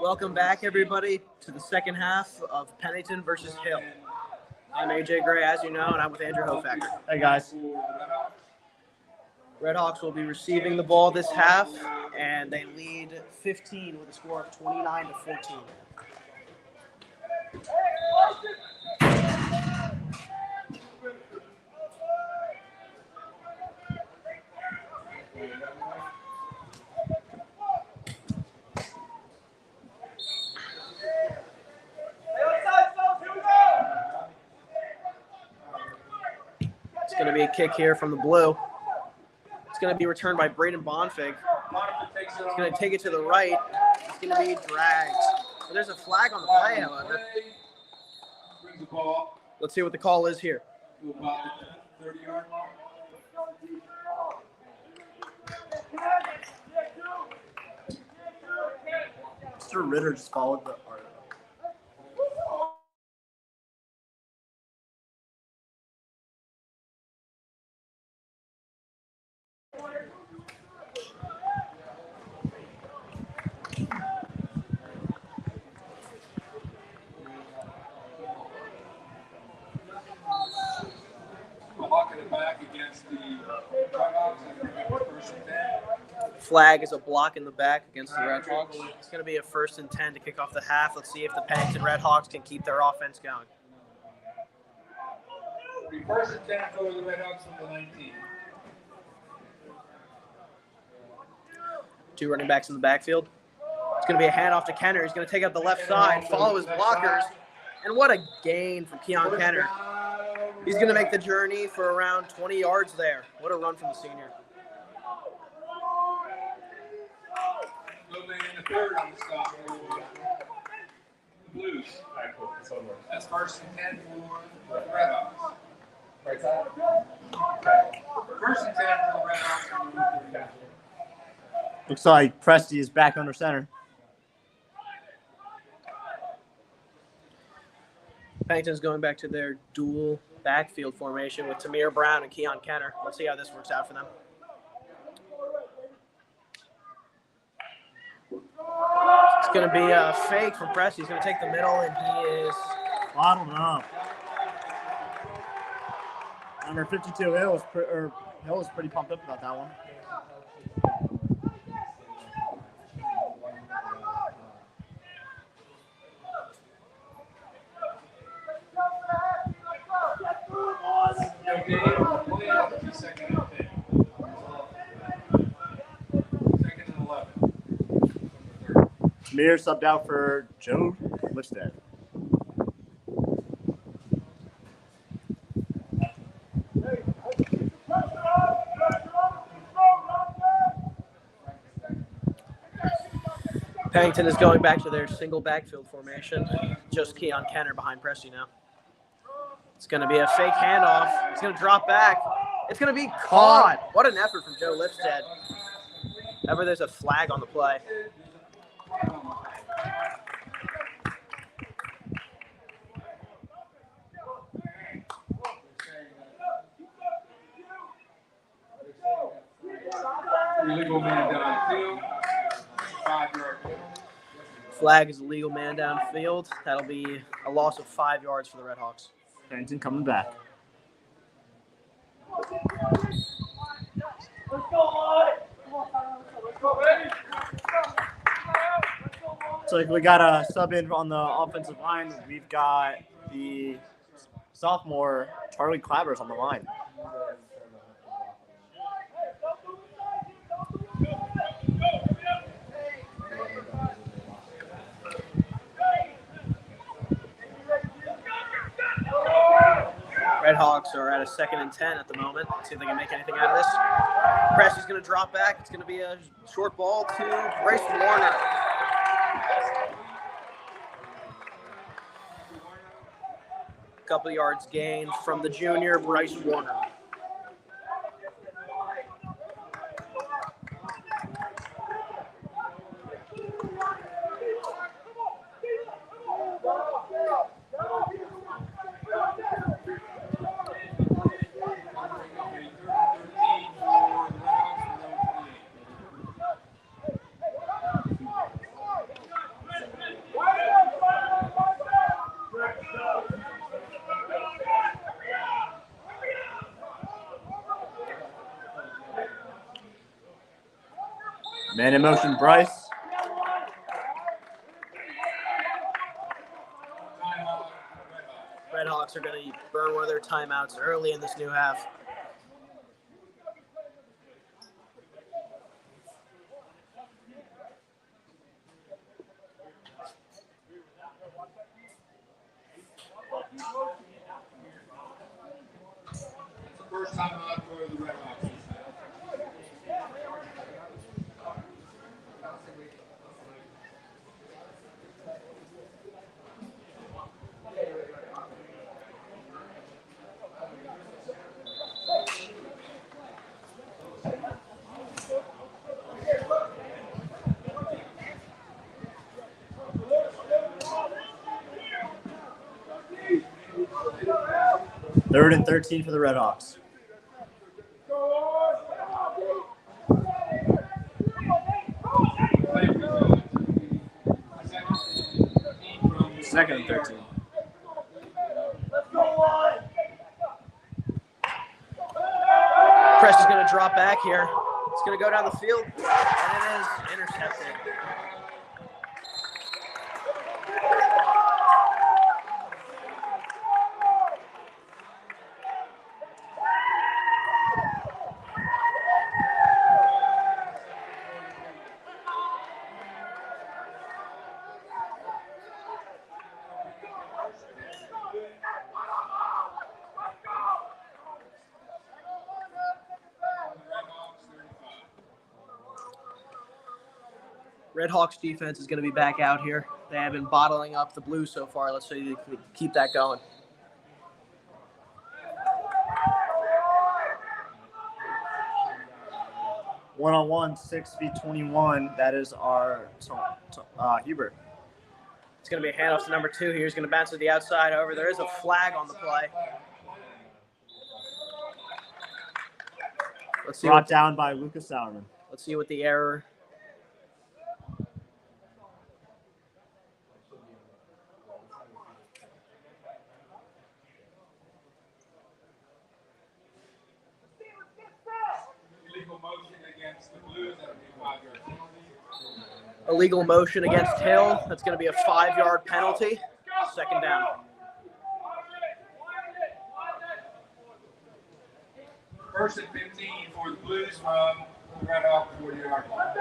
Welcome back, everybody, to the second half of Pennington versus Hill. I'm AJ Gray, as you know, and I'm with Andrew Hofactor. Hey, guys. Redhawks will be receiving the ball this half, and they lead 15 with a score of 29-14. It's going to be a kick here from the blue. It's going to be returned by Braden Bonfig. He's going to take it to the right. It's going to be dragged. But there's a flag on the play, however. Brings the ball Let's see what the call is here. to about the 30-yard mark. Mr. Ritter just followed the arrow. Blocking it back against the Redhawks. First and 10. Flag is a block in the back against the Redhawks. It's going to be a 1st and 10 to kick off the half. Let's see if the Pennington Redhawks can keep their offense going. Be first and 10 for the Redhawks from the 19. Two running backs in the backfield. It's going to be a handoff to Kenner. He's going to take out the left side, follow his blockers, and what a gain from Keon Kenner. He's going to make the journey for around 20 yards there. What a run from the senior. Moving in the third on the stop for the Blues. That's first and 10 for the Redhawks. Right side? First and 10 for the Redhawks. Looks like Presti is back under center. Pennington's going back to their dual backfield formation with Tamir Brown and Keon Kenner. Let's see how this works out for them. It's going to be a fake from Presti. He's going to take the middle, and he is Bottled up. Number 52, Hill is pretty pumped up about that one. Second and 10. Second and 11. Tamir subbed out for Joe Lipstead. Pennington is going back to their single backfield formation. Just Keon Kenner behind Presti now. It's going to be a fake handoff. It's going to drop back. It's going to be caught. What an effort from Joe Lipstead. Ever there's a flag on the play. Illegal man downfield. 5-yard penalty. Flag is a legal man downfield. That'll be a loss of 5 yards for the Redhawks. Pennington coming back. So we got a sub in on the offensive line. We've got the sophomore Charlie Clabbers on the line. Redhawks are at a 2nd and 10 at the moment. Let's see if they can make anything out of this. Presti's going to drop back. It's going to be a short ball to Bryce Warner. Couple yards gained from the junior, Bryce Warner. Man in motion, Bryce. Timeout, Red Hawks. Redhawks are going to burn one of their timeouts early in this new half. It's the first timeout for the Red Hawks. Third and 13 for the Redhawks. Second and 13. Press is going to drop back here. It's going to go down the field, and it is intercepted. Redhawks defense is going to be back out here. They have been bottling up the Blues so far. Let's see if they can keep that going. One-on-one, 6v21. That is our Hubert. It's going to be a handoff to number 2 here. He's going to bounce to the outside. However, there is a flag on the play. Let's see Brought down by Lucas Sauerman. Let's see what the error. Illegal motion against the Blues. That would be a 5-yard penalty. Illegal motion against Hill. That's going to be a 5-yard penalty. Second down. First and 15 for the Blues from the Red Hawk 40-yard line.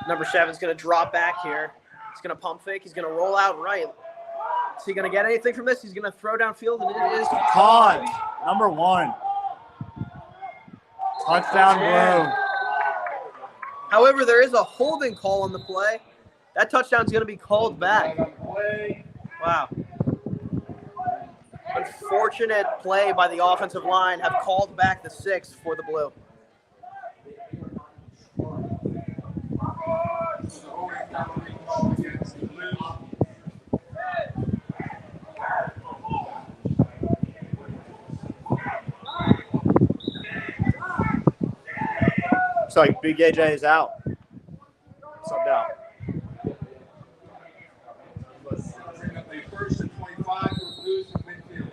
Number 7 is going to drop back here. He's going to pump fake. He's going to roll out right. Is he going to get anything from this? He's going to throw downfield, and it is Caught. Number 1. Touchdown, Blue. However, there is a holding call on the play. That touchdown's going to be called back. Wow. Unfortunate play by the offensive line. Have called back the 6 for the Blue. The holding penalty against the Blues. So Big AJ is out. Subbed out. Bring up a first and 25 for the Blues from midfield.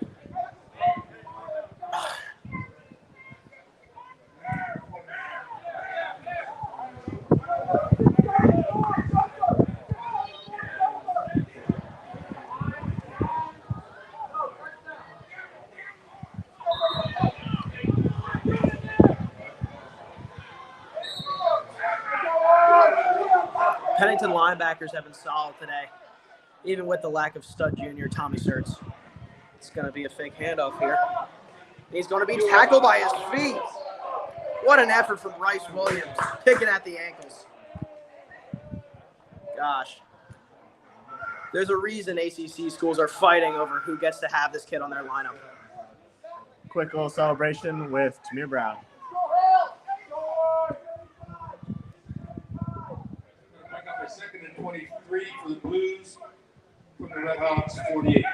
Pennington linebackers have been solid today, even with the lack of stud junior Tommy Sertz. It's going to be a fake handoff here. He's going to be tackled by his feet. What an effort from Bryce Williams, picking at the ankles. Gosh. There's a reason ACC schools are fighting over who gets to have this kid on their lineup. Quick little celebration with Tamir Brown. Bring up a second and 23 for the Blues from the Red Hawks 48.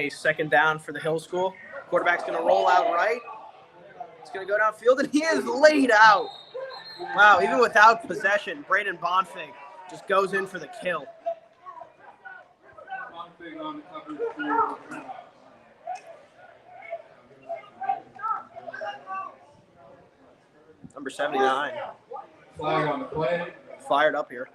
a second down for the Hill School. Quarterback's going to roll out right. It's going to go downfield, and he is laid out. Wow, even without possession, Braden Bonfig just goes in for the kill. Bonfig on the cover for Number 79. flag on the play. Fired up here.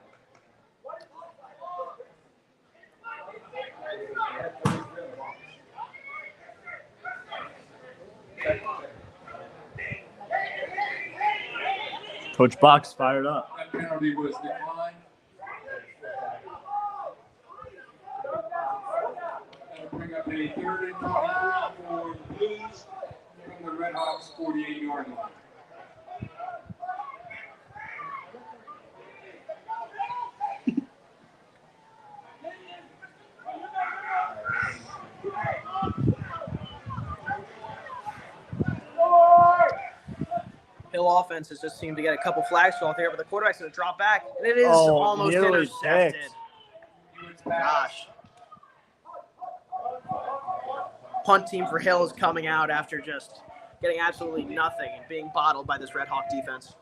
Coach Box fired up. That penalty was declined. That'll bring up a 3rd and 23 for the Blues from the Red Hawks 48-yard line. Hill offense has just seemed to get a couple flags called here, but the quarterback's going to drop back, and it is almost nearly intercepted. picked. Gosh. Punt team for Hill is coming out after just getting absolutely nothing and being bottled by this Red Hawk defense.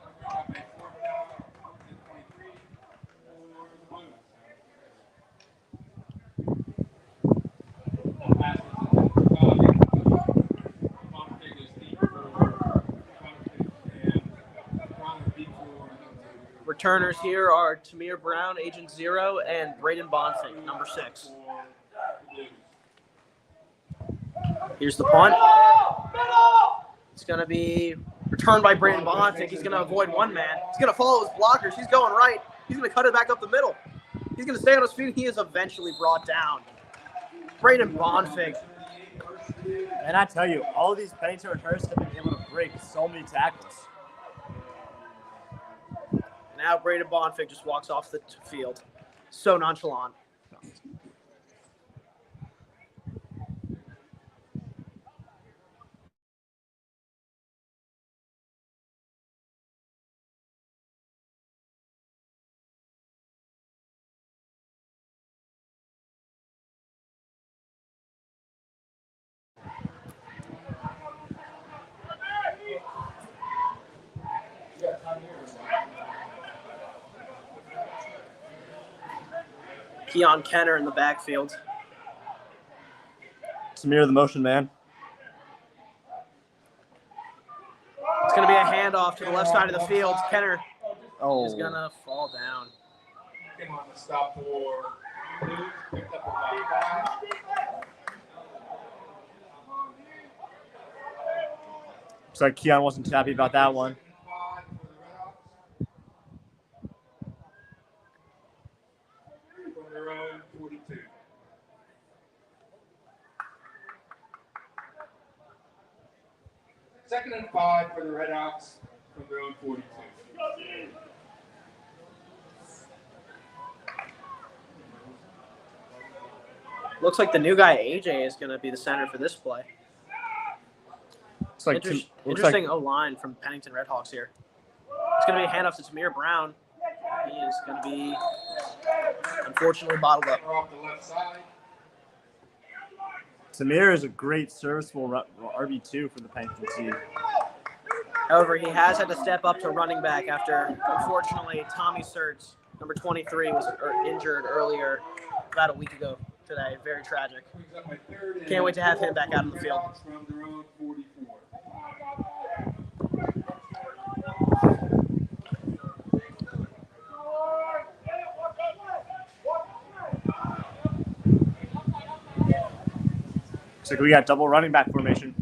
Returners here are Tamir Brown, Agent 0, and Braden Bonfig, number 6. Here's the punt. It's going to be returned by Braden Bonfig. He's going to avoid one man. He's going to follow his blockers. He's going right. He's going to cut it back up the middle. He's going to stay on his feet. He is eventually brought down. Braden Bonfig. And I tell you, all of these Pennington returners have been able to break so many tackles. Now Braden Bonfig just walks off the field. So nonchalant. Keon Kenner in the backfield. Samir, the motion man. It's going to be a handoff to the left side of the field. Kenner is going Oh, to fall down. Came on the stop for Blues, picked up about 5. looks like Keon wasn't too happy about that one. 5 for the Red Hawks. From their own 42. Second and 5 for the Red Hawks from their own 42. Looks like the new guy, AJ, is going to be the center for this play. Looks like Interesting O-line from Pennington Redhawks here. It's going to be a handoff to Tamir Brown. He is going to be, unfortunately, bottled up. We're off the left side. Samir is a great serviceable RB2 for the Pennington team. However, he has had to step up to running back after, unfortunately, Tommy Sertz, number 23, was injured earlier, about a week ago today. Very tragic. Brings up my 3rd and Can't wait to have him back out on the Red field. Hawks from their own 44. It's Looks like we got double running back formation.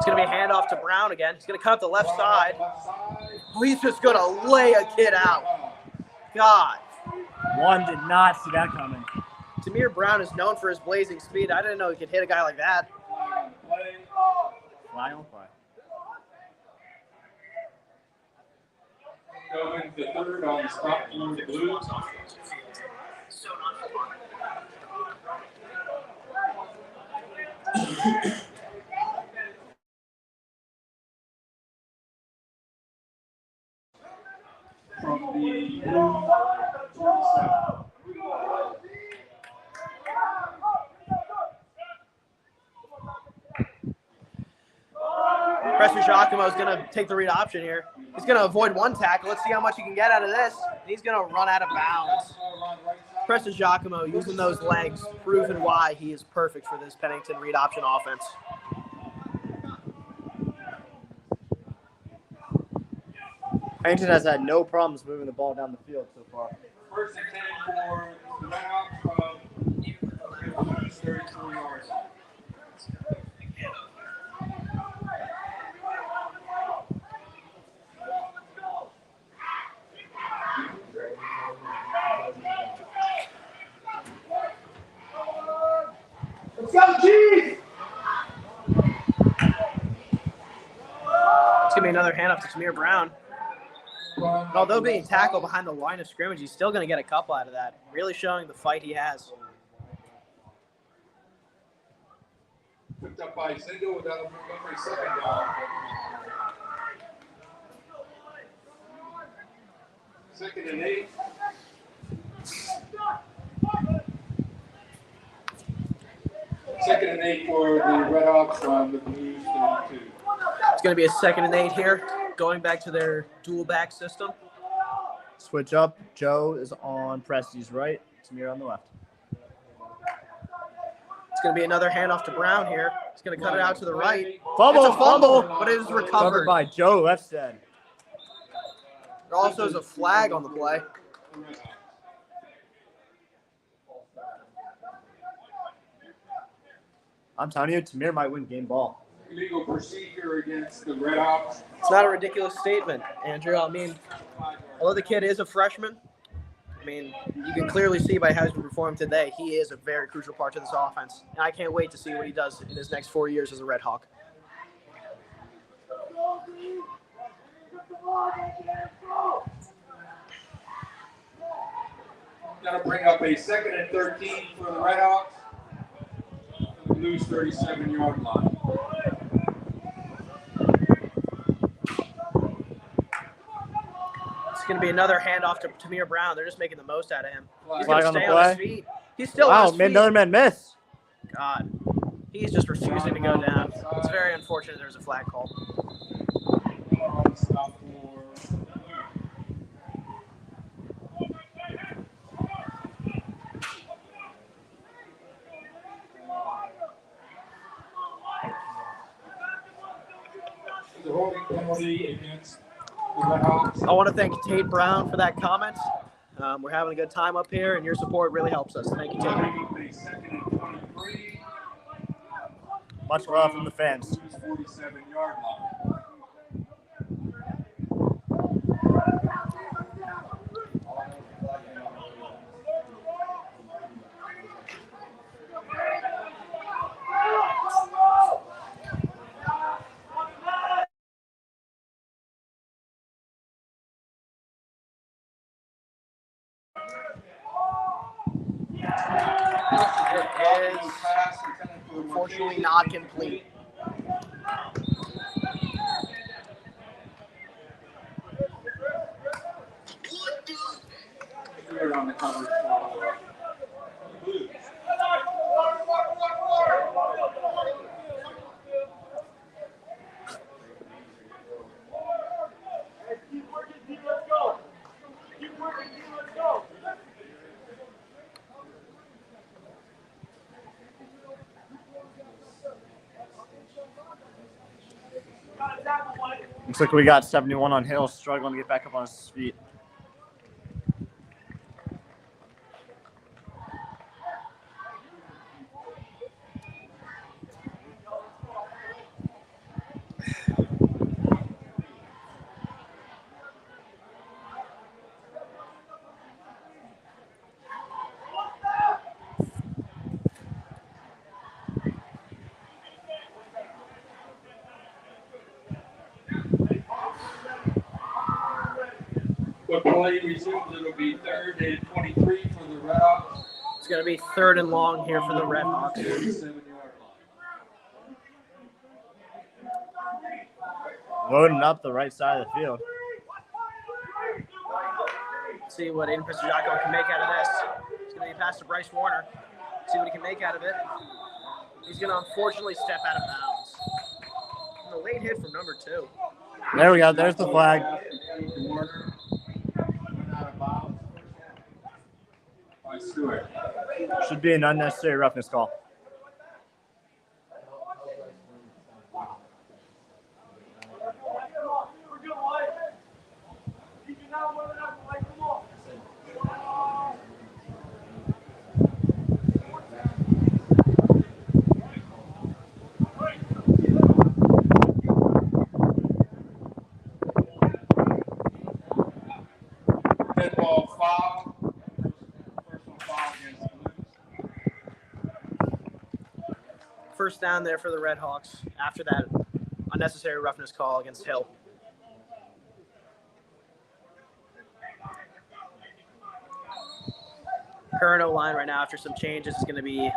going to be a handoff to Brown again. He's going to cut up the left side. Left side. Oh, he's just going to lay a kid out. God. One did not see that coming. Tamir Brown is known for his blazing speed. I didn't know he could hit a guy like that. Flag on the play. Fly on fly. Going to 3rd on the stop for the Blues. From the Blues 27. Preston Giacomo is going to take the read option here. He's going to avoid one tackle. Let's see how much he can get out of this. He's going to run out of bounds. Preston Giacomo using those legs, proving why he is perfect for this Pennington read option offense. Pennington has had no problems moving the ball down the field so far. First and 10 for the Redhawks from the Blues, 34 yards. Let's go, Chiefs! It's going to be another handoff to Tamir Brown. Although being tackled behind the line of scrimmage, he's still going to get a couple out of that. Really showing the fight he has. Picked up by Single without a second down. Second and 8. Second and 8 for the Redhawks from the Blues 32. It's going to be a 2nd and 8 here, going back to their dual back system. Switch up. Joe is on Presti's right. Tamir on the left. It's going to be another handoff to Brown here. He's going to cut it out to the right. Fumble, It's a fumble, fumble. but it is Covered recovered. by Joe Lefstead. There also is a flag on the play. I'm telling you, Tamir might win game ball. Illegal procedure against the Redhawks. It's not a ridiculous statement, Andrew. I mean, although the kid is a freshman, I mean, you can clearly see by how he's performed today, he is a very crucial part to this offense. And I can't wait to see what he does in his next 4 years as a Red Hawk. That'll bring up a 2nd and 13 for the Redhawks. The Blues 37-yard line. It's going to be another handoff to Tamir Brown. They're just making the most out of him. He's Flag going to on the stay on his play. feet. He's still Wow, on his feet. another man miss. God, he's just refusing to go down. It's very unfortunate there's a flag call. Stop for the holding penalty against the Redhawks. I want to thank Tate Brown for that comment. We're having a good time up here, and your support really helps us. Thank you, Tate. Bring up a 2nd and 23. Much love from the fans. Blues 47-yard line. It is unfortunately not complete. Third on the coverage for the Blues. Keep working, team, let's go. Keep working, team, let's go. Looks like we got 71 on Hill, struggling to get back up on his feet. But play resumes. It'll be 3rd and 23 for the Redhawks. It's going to be 3rd and long here for the Red Hawks. 47-yard line. Loading up the right side of the field. See what Aiden Prestigiaco can make out of this. It's going to be a pass to Bryce Warner. See what he can make out of it. He's going to unfortunately step out of bounds. a late hit from number 2. There we go. There's the flag. By Stewart. Should be an unnecessary roughness call. Dead ball foul. Personal foul against the Blues. First down there for the Red Hawks after that unnecessary roughness call against Hill. Current O-line right now after some changes is going to be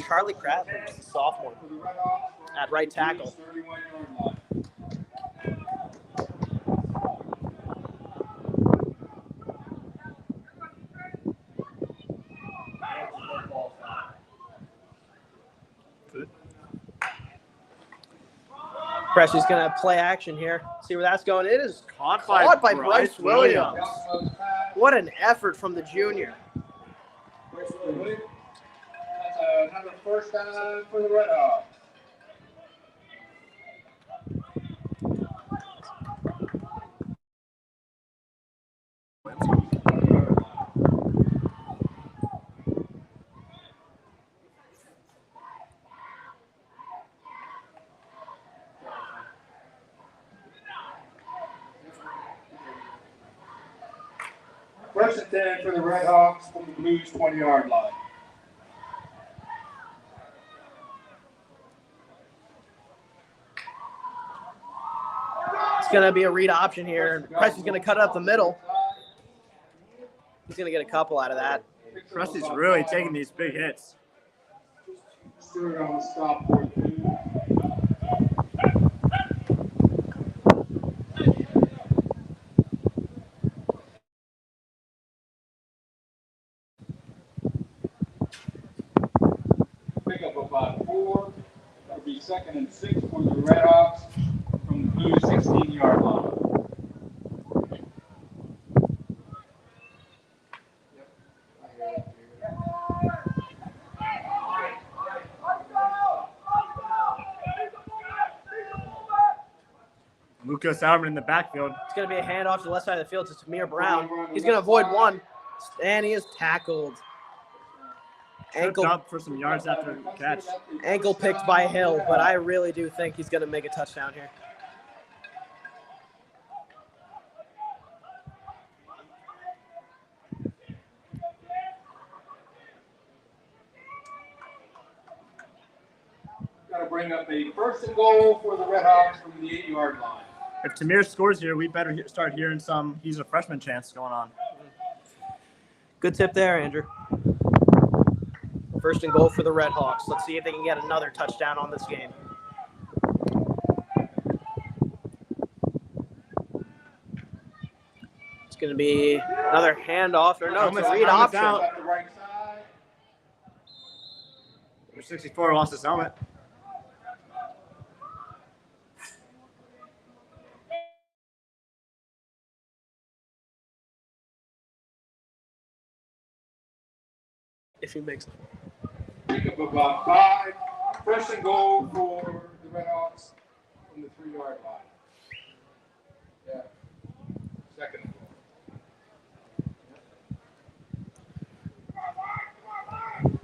Charlie Pratt, who's the sophomore, For the Red Hawks, at right tackle. 31-yard line. Presley's going to play action here. See where that's going. It is Caught by Bryce Williams. What an effort from the junior. That's another first down for the Red Hawks. First and 10 for the Red Hawks from the Blues 20-yard line. It's going to be a read option here. Presley's going to cut it up the middle. He's going to get a couple out of that. Presley's really taking these big hits. Stewart on the stop for the Blues. Pick up about 4. That'll be 2nd and 6 for the Red Hawks from the Blues 16-yard line. Lucas Alvin in the backfield. It's going to be a handoff to the left side of the field to Tamir Brown. He's going to avoid one, and he is tackled. Tripped up for some yards after the catch. Ankle picked by Hill, but I really do think he's going to make a touchdown here. Got to bring up a first and goal for the Red Hawks from the 8-yard line. If Tamir scores here, we better start hearing some he's a freshman chance going on. Good tip there, Andrew. First and goal for the Red Hawks. Let's see if they can get another touchdown on this game. It's going to be another handoff. Or no, it's a read option. At the right side. Number 64 lost his helmet. If he makes it. Pick up about 5. First and goal for the Red Hawks from the 3-yard line. Yeah. Second and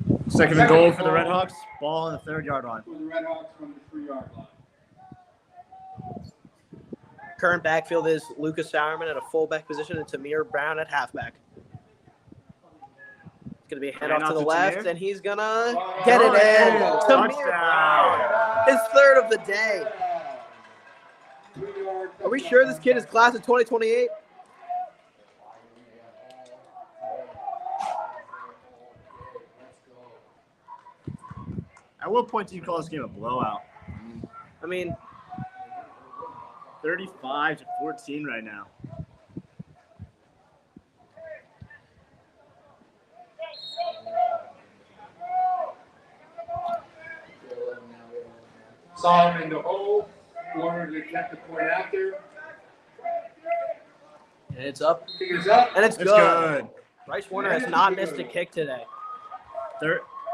goal. Second and goal for the Red Hawks. Ball on the 3rd-yard line. For the Red Hawks from the 3-yard line. Current backfield is Lucas Sauerman at a fullback position and Tamir Brown at halfback. It's going to be a handoff to the left, and he's going to get it in. Tamir Brown, his 3rd of the day. Are we sure this kid is class of 2028? At what point do you call this game a blowout? I mean, 35-14 right now. Solomon in the hole. Warner to attempt the point after. And it's up. Kick is up. And it's It's good. good. Bryce Warner has not missed a kick today.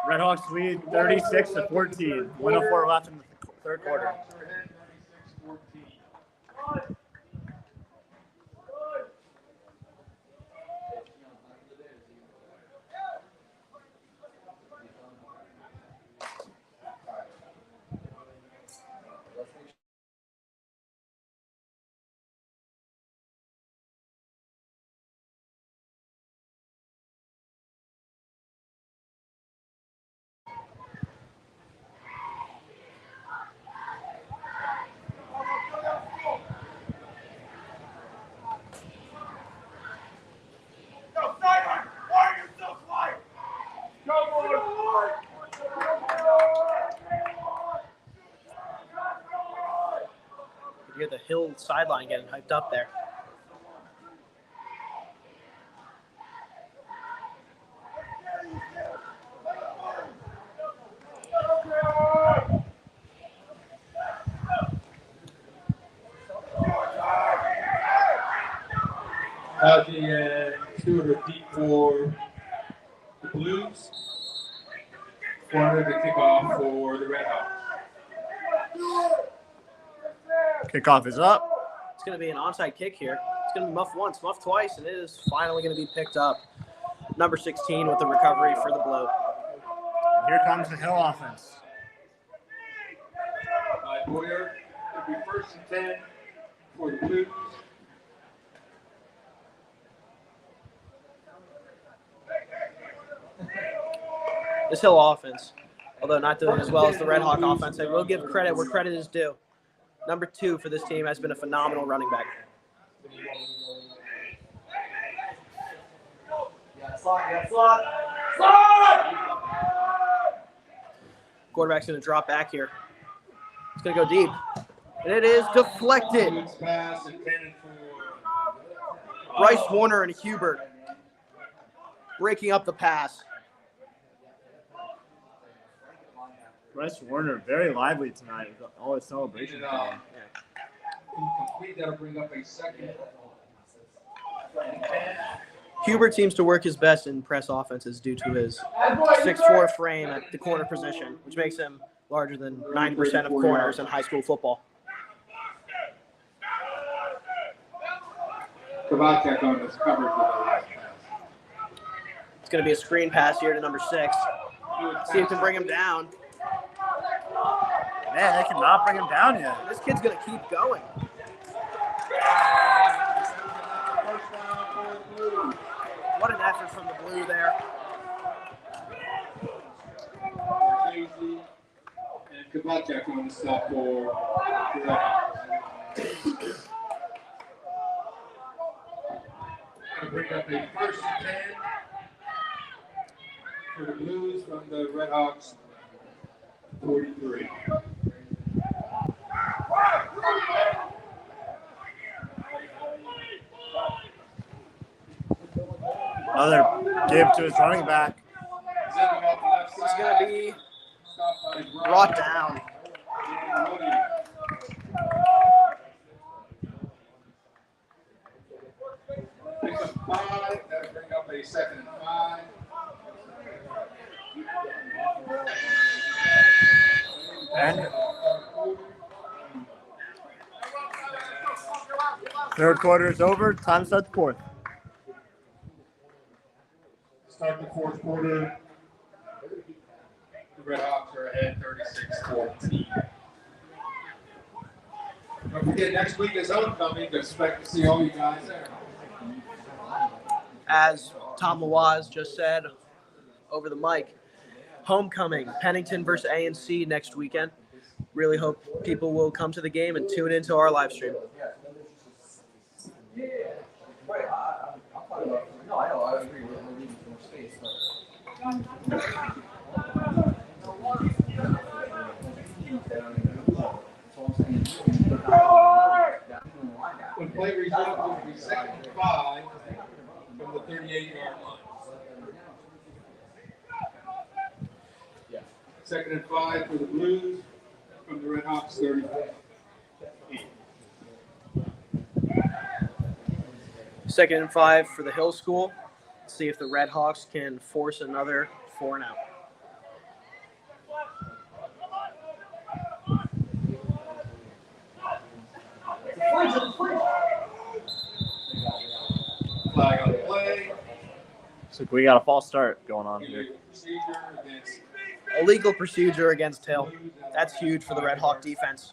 Redhawks lead 36-14. 1:04 left in the third quarter. Redhawks are ahead 36-14. You hear the Hill sideline getting hyped up there. Algie and Stewart are deep for the Blues. Corner to kick off for the Redhawks. Kickoff is up. It's going to be an onside kick here. It's going to be muffed once, muffed twice, and it is finally going to be picked up. Number 16 with the recovery for the Blue. Here comes the Hill offense. Boyer, it'll be 1st and 10 for the Blues. This Hill offense, although not doing as well as the Red Hawk offense, I will give credit where credit is due. Number 2 for this team has been a phenomenal running back. Slot! Quarterback's going to drop back here. It's going to go deep. And it is deflected. Blues pass intended for Bryce Warner and Hubert breaking up the pass. Bryce Warner very lively tonight with all his celebrations. incomplete. That'll bring up a 2nd and 10. Hubert seems to work his best in press offenses due to his 6'4" frame at the corner position, which makes him larger than 90% of corners in high school football. Kovacic on this coverage with the last pass. It's going to be a screen pass here to number 6. See if he can bring him down. Man, they cannot bring him down yet. This kid's going to keep going. What an effort from the Blue there. Casey and Kovacic on the stop for the Redhawks. Bring up a 1st and 10 for the Blues from the Redhawks 43. Another give to his running back. Zimmer off the left He's side. going to be Stopped by Brown. brought down. And Williams. Pick up 5. That'll bring up a 2nd and 5. And third quarter is over. Time to start the fourth. Start the 4th quarter. The Redhawks are ahead 36-14. Don't forget, next week is homecoming. Expect to see all you guys there. As Tom Lawaz just said over the mic, homecoming, Pennington versus A&C next weekend. Really hope people will come to the game and tune into our live stream. No, I know. I agree. We're leaving too much space, When play resumes, it will be 2nd and 5 from the 38-yard line. 2nd and 5 for the Blues from the Redhawks 34. 2nd and 5 for the Hill School. Let's see if the Red Hawks can force another 4 and out. Flag on the play. So we got a false start going on here. Illegal procedure against Hill. That's huge for the Red Hawk defense.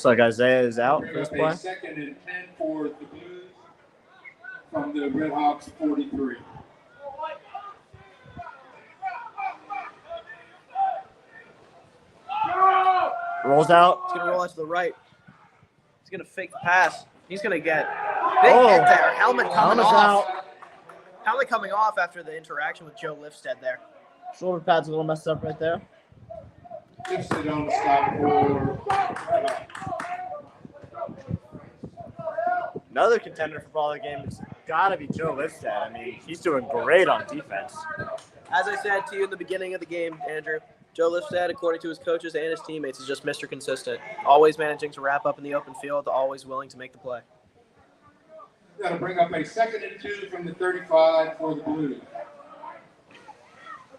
Looks like Isaiah is out for this play. 2nd and 10 for the Blues from the Red Hawks 43. Rolls out. He's going to roll out to the right. He's going to fake the pass. He's going to get big hit there. Helmet coming Helmet's off. out. Helmet coming off after the interaction with Joe Lifstead there. Shoulder pad's a little messed up right there. Lifstead on the stop for Another contender for ball of the game has got to be Joe Lifstead. I mean, he's doing great on defense. As I said to you in the beginning of the game, Andrew, Joe Lifstead, according to his coaches and his teammates, is just Mr. Consistent. Always managing to wrap up in the open field, always willing to make the play. Got to bring up a 2nd and 2 from the 35 for the Blues.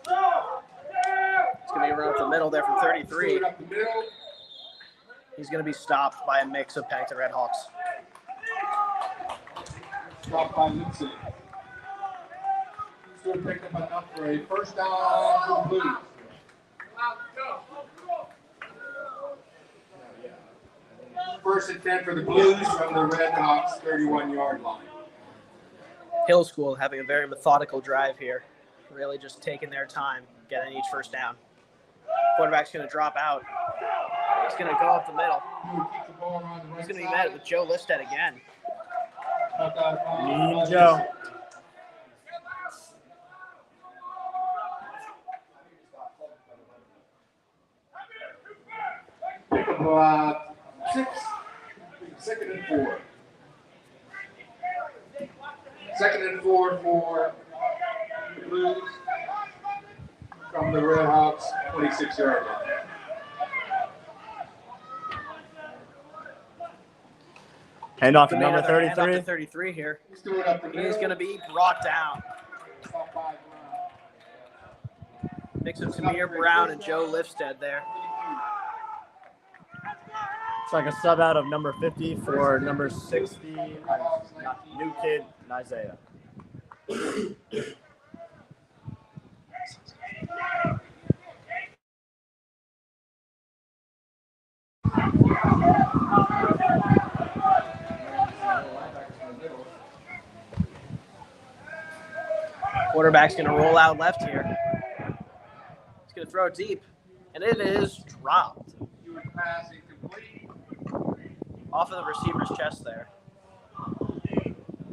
It's going to be around up the middle there from 33. Up the middle. He's going to be stopped by a mix of Pennington Red Hawks. Dropped by Lindsay. He's going to pick up enough for a 1st down for the Blues. First and 10 for the Blues from the Red Hawks 31-yard line. Hill School having a very methodical drive here. Really just taking their time, getting each 1st down. Quarterback's going to drop out. He's going to go up the middle. He's going to be met with Joe Lifstead again. Mean Joe. Pick up 6. 2nd and 4. 2nd and 4 for the Blues from the Red Hawks 26-yard line. Hand off to Gonna be number another handoff 33. to 33 here. He's doing it up the He's going to be brought down. Mix of Tamir Brown and Joe Lifstead there. It's like a sub out of number 50 for number 60, new kid, Isaiah. Quarterback's going to roll out left here. He's going to throw it deep, and it is dropped off of the receiver's chest there.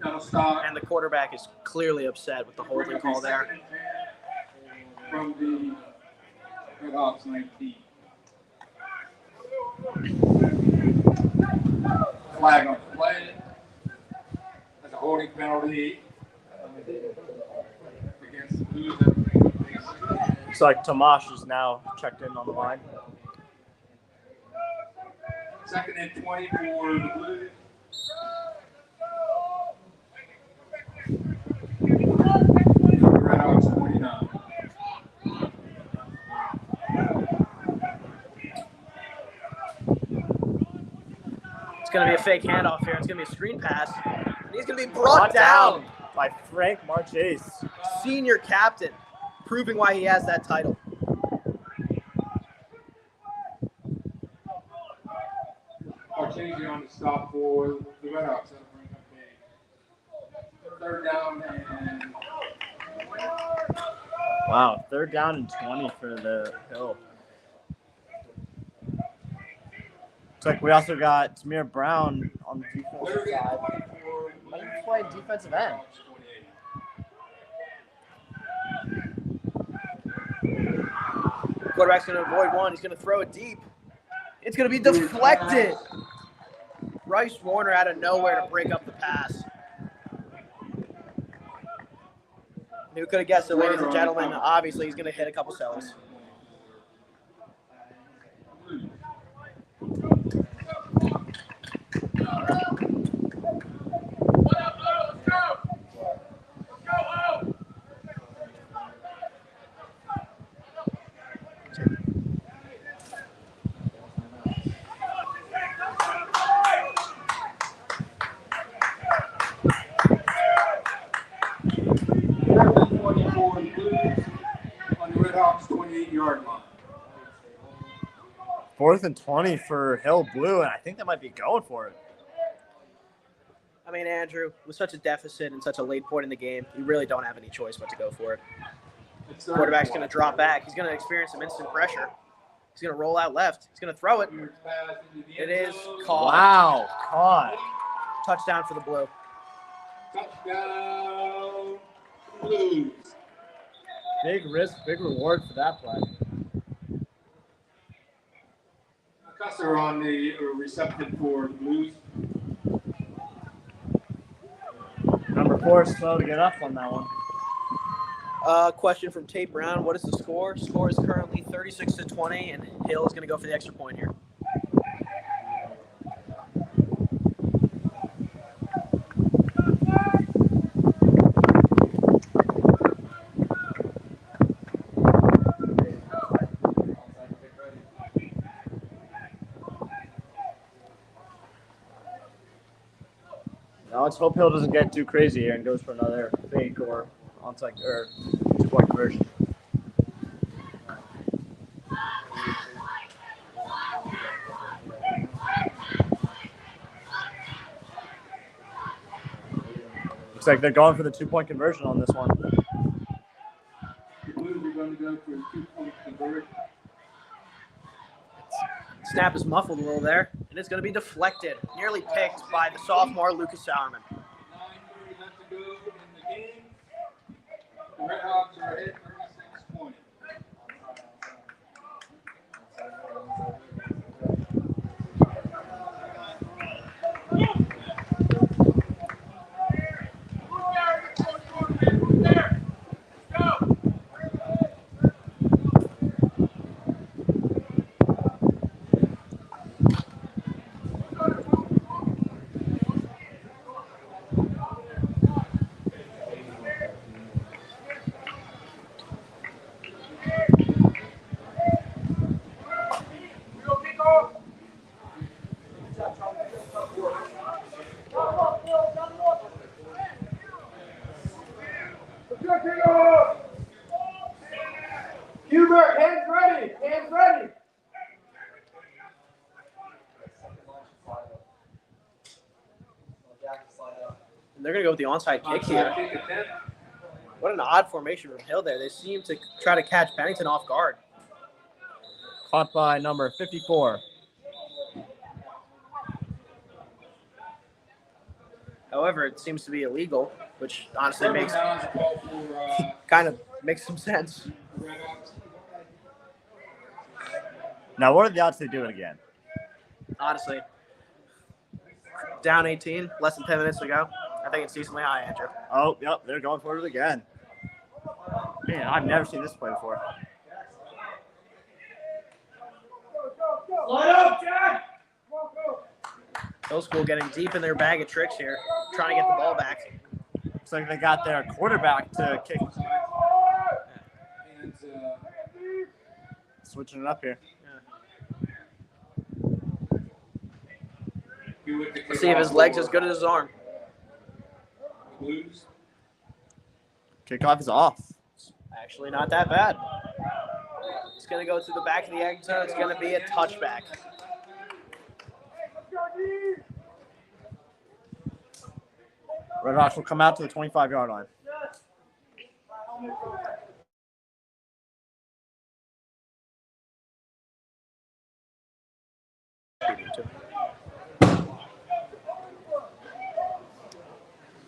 And the quarterback is clearly upset with the holding call there. From the Red Hawks 19. Flag on the play. That's a holding penalty against the Blues. Looks like Tomash is now checked in on the line. 2nd and 20 for the Blues. Red Hawks 29. It's going to be a fake handoff here. It's going to be a screen pass. And he's going to be brought down by Frank Marchese. Senior captain, proving why he has that title. Changing on the stop for the Red Hawks. 3rd down and Wow, 3rd down and 20 for the Hill. Looks like we also got Tamir Brown on the defensive side. Might be playing defensive end. Quarterback's going to avoid one. He's going to throw it deep. It's going to be deflected. Bryce Warner out of nowhere to break up the pass. Who could have guessed it, ladies and gentlemen? Obviously, he's going to hit a couple cells. On the Red Hawks 28-yard line. 4th and 20 for Hill Blue, and I think they might be going for it. I mean, Andrew, with such a deficit and such a late point in the game, you really don't have any choice but to go for it. Quarterback's going to drop back. He's going to experience some instant pressure. He's going to roll out left. He's going to throw it. It is caught. Wow, caught. Touchdown for the Blue. Touchdown, Blues. Big risk, big reward for that play. Custer on the receptive for the Blues. Number 4 slow to get up on that one. Question from Tate Brown. What is the score? Score is currently 36-20, and Hill is going to go for the extra point here. Now let's hope Hill doesn't get too crazy here and goes for another fake or onside or 2-point conversion. Looks like they're going for the 2-point conversion on this one. The Blues are going to go for a 2-point conversion. Snap is muffled a little there, and it's going to be deflected. Nearly picked by the sophomore Lucas Sauerman. 9:30 left to go in the game. The Red Hawks are ahead 36-20. Hubert, hands ready. Hands ready. And they're going to go with the onside kick here. What an odd formation from Hill there. They seem to try to catch Pennington off guard. Caught by number 54. However, it seems to be illegal, which honestly makes Now is a call for kind of makes some sense. Red Hawks. Now, what are the odds they do it again? Honestly, down 18, less than 10 minutes to go. I think it's decently high, Andrew. Oh, yep, they're going for it again. Man, I've never seen this play before. Line up, Jack. Hill School getting deep in their bag of tricks here, trying to get the ball back. Looks like they got their quarterback to kick. And Switching it up here. Let's see if his leg's as good as his arm. Blues. Kickoff is off. Actually, not that bad. It's going to go to the back of the end zone. It's going to be a touchback. Red Hawks will come out to the 25-yard line.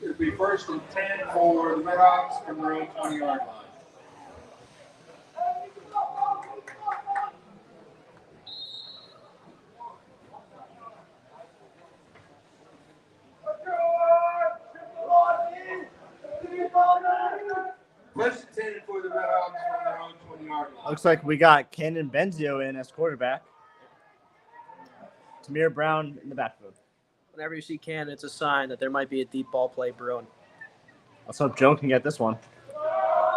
It'll be 1st and 10 for the Red Hawks from their own 20-yard line. Looks like we got Cannon Benzio in as quarterback. Tamir Brown in the backfield. Whenever you see Cannon, it's a sign that there might be a deep ball play brewing. Let's hope Joe can get this one.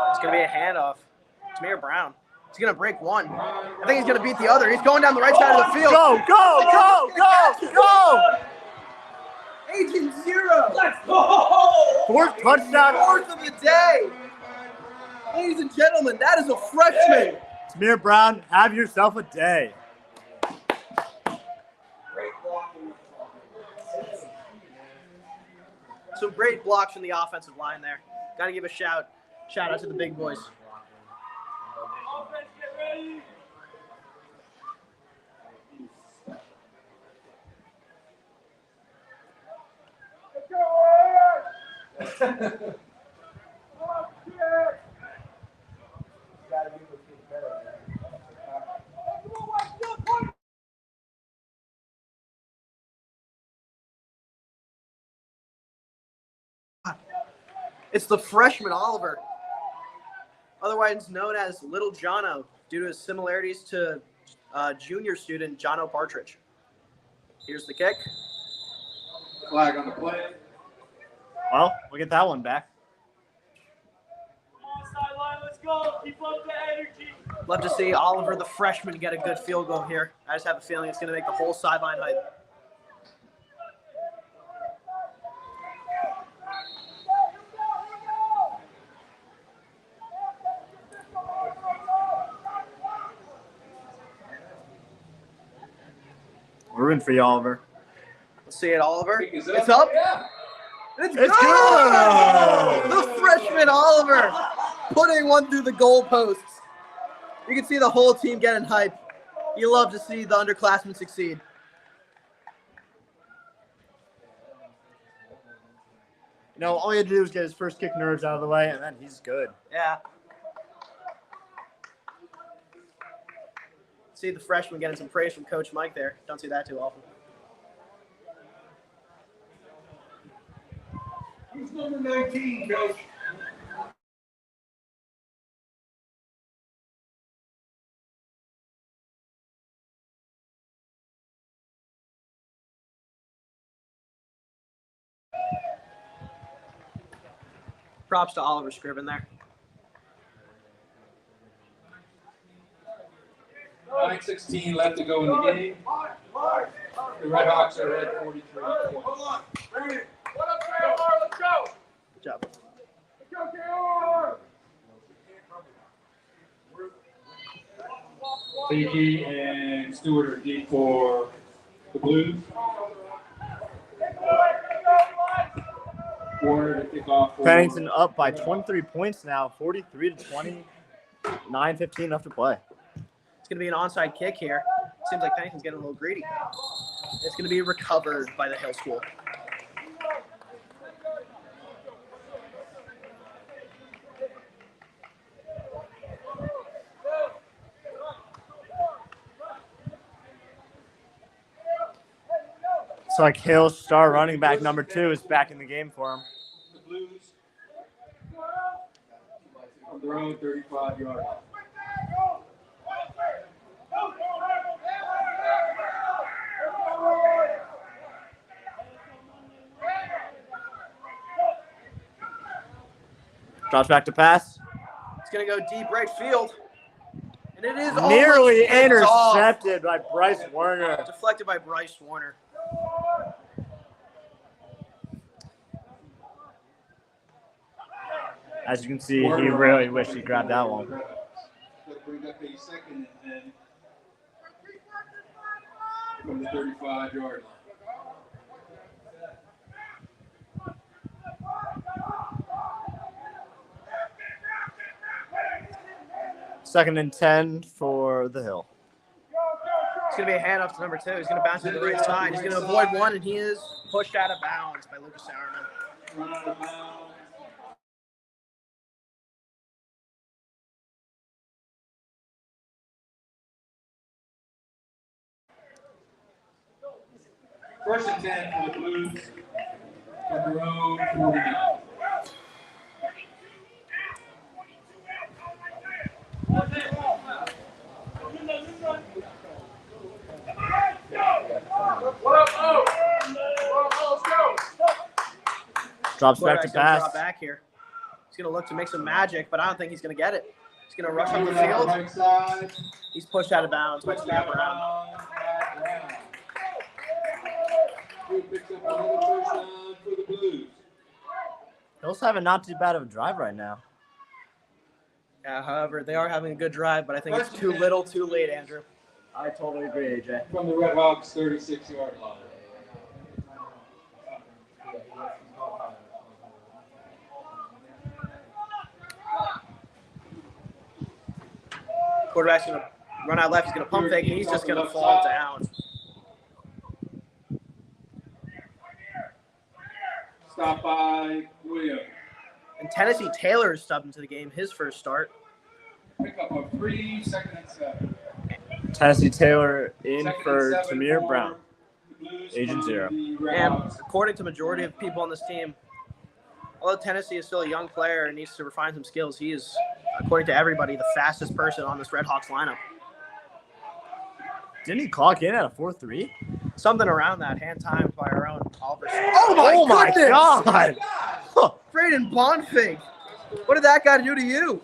It's going to be a handoff. Tamir Brown. He's going to break one. I think he's going to beat the other. He's going down the right side of the field. Go! Agent Zero. Let's go! Fourth touchdown. Fourth of the day. Ladies and gentlemen, that is a freshman. Tamir Brown, have yourself a day. Great blocking. Some great blocks from the offensive line there. Got to give a shout out to the big boys. Offense, get ready. It's the freshman Oliver, otherwise known as Little Jono, due to his similarities to junior student Jono Partridge. Here's the kick. Flag on the play. Well, we'll get that one back. Come on, sideline, let's go. Keep up the energy. Love to see Oliver, the freshman, get a good field goal here. I just have a feeling it's going to make the whole sideline hype. We're in for you, Oliver. Let's see it, Oliver. Kick is It's up. Yeah. It's It's good! good! The freshman Oliver putting one through the goalposts. You can see the whole team getting hype. You love to see the underclassmen succeed. You know, all he had to do was get his first kick nerves out of the way, and then he's good. Yeah. See the freshman getting some praise from Coach Mike there. Don't see that too often. Who's number 19, Coach? Props to Oliver Scriven there. 9:16 left to go in the game. The Red Hawks are at 43. Hold on. Bring it. What up, KR? Let's go. Good job. Let's go, KR. Tiki and Stewart are deep for the Blues. Warner to kick off. Pennington up by 23 points now, 43-20, 9:15 left to play. It's going to be an onside kick here. Seems like Pennington's getting a little greedy. It's going to be recovered by the Hill School. It's like Hill's star running back number 2 is back in the game for him. The Blues on their own 35-yard line. Drops back to pass. It's going to go deep right field. And it is Nearly almost tipped off. intercepted by Bryce Warner. Deflected by Bryce Warner. As you can see, he really wished he grabbed that one. Bring up a second and 10 from the 35-yard line. Second and 10 for the Hill. It's going to be a handoff to number 2. He's going to bounce to the right side. He's going to avoid one, and he is pushed out of bounds by Lucas Sauerman. Run out of bounds. First and 10 for the Blues. On their own 49. Drops back to Quarterback's gonna pass. drop back here. He's gonna look to make some magic, but I don't think he's gonna get it. He's gonna rush up the field. Right side. He's pushed out of bounds by Tamir Brown. Who picks up another first down for the Blues? Hills having not too bad of a drive right now. Yeah, however, they are having a good drive, but I think it's too little, too late, Andrew. I totally agree, AJ. From the Red Hawks 36-yard line. Quarterback's gonna run out left. He's gonna pump fake, and he's just gonna fall down. Stop by Williams. And Tennessee Taylor is subbed into the game, his first start. Pick up a free 2nd and 7. Tennessee Taylor in Second and for 7 Tamir for Brown. the Blues Agent from 0. the Red And Hawks. according to majority of people on this team, although Tennessee is still a young player and needs to refine some skills, he is, according to everybody, the fastest person on this Red Hawks lineup. Didn't he clock in at a 4.3? Something around that, hand timed by our own Oliver. Oh my God! Huh. Braden Bonfig. What did that guy do to you?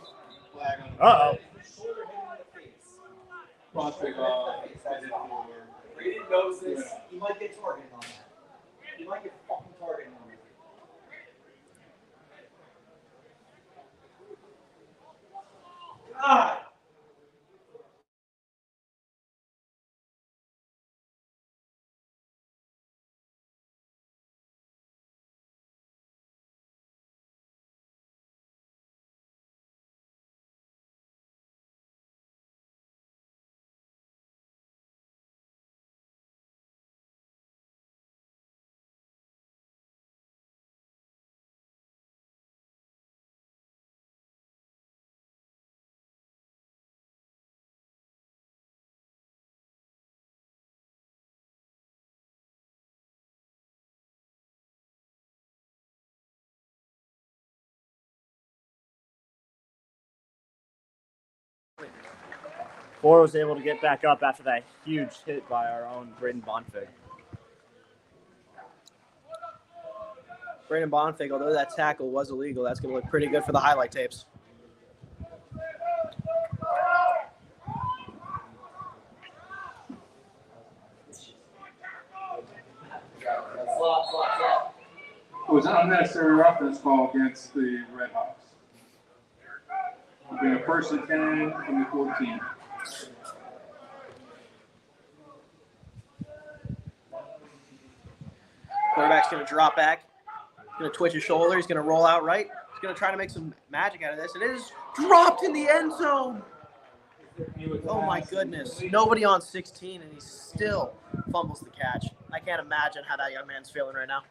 Uh-oh. Prospect, Braden knows this. He might get targeted on that. He might get fucking targeted on that. God! Four was able to get back up after that huge hit by our own Braden Bonfig. Braden Bonfig, although that tackle was illegal, that's going to look pretty good for the highlight tapes. It was an unnecessary roughness call against the Red Hawks. It'll be a 1st and 10 from the 14. Quarterback's going to drop back. He's going to twitch his shoulder. He's going to roll out right. He's going to try to make some magic out of this. And it is dropped in the end zone. Oh, my goodness. Nobody on 16, and he still fumbles the catch. I can't imagine how that young man's feeling right now.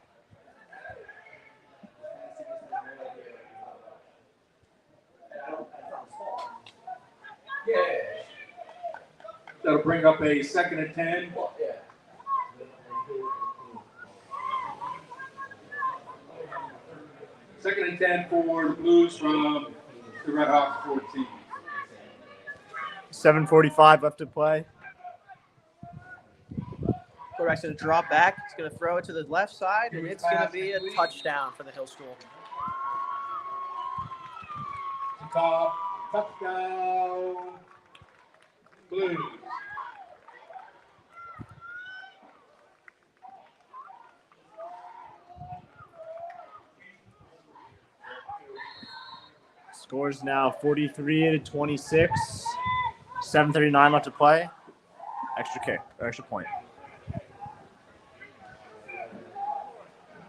That'll bring up a 2nd and 10. Second and 10 for the Blues from the Red Hawks 14. 7:45 left to play. Quarterback's going to drop back. He's going to throw it to the left side, and it's going to be a touchdown for the Hill School. Top touchdown Blues. Scores now 43-26. 7:39 left to play. Extra kick, or extra point.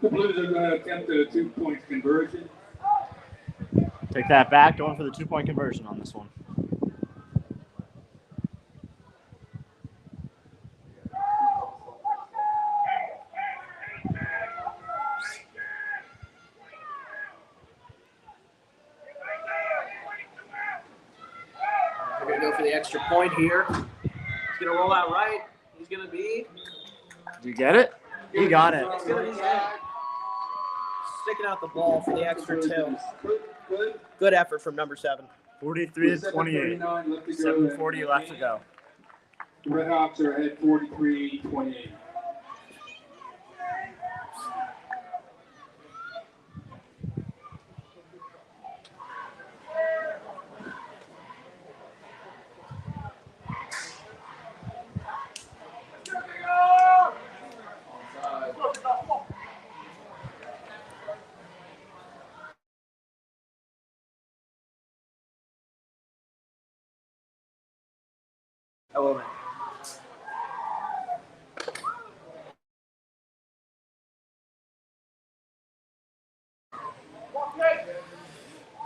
The Blues are going to attempt a 2-point conversion. Take that back, going for the 2-point conversion on this one. We're going to go for the extra point here. He's going to roll out right. He's going to be... Did you get it? You got it. It's going to be sticking out the ball for the extra two. Good effort from number 7. 43-28. 7:40 left to go. The Red Hawks are ahead 43-28.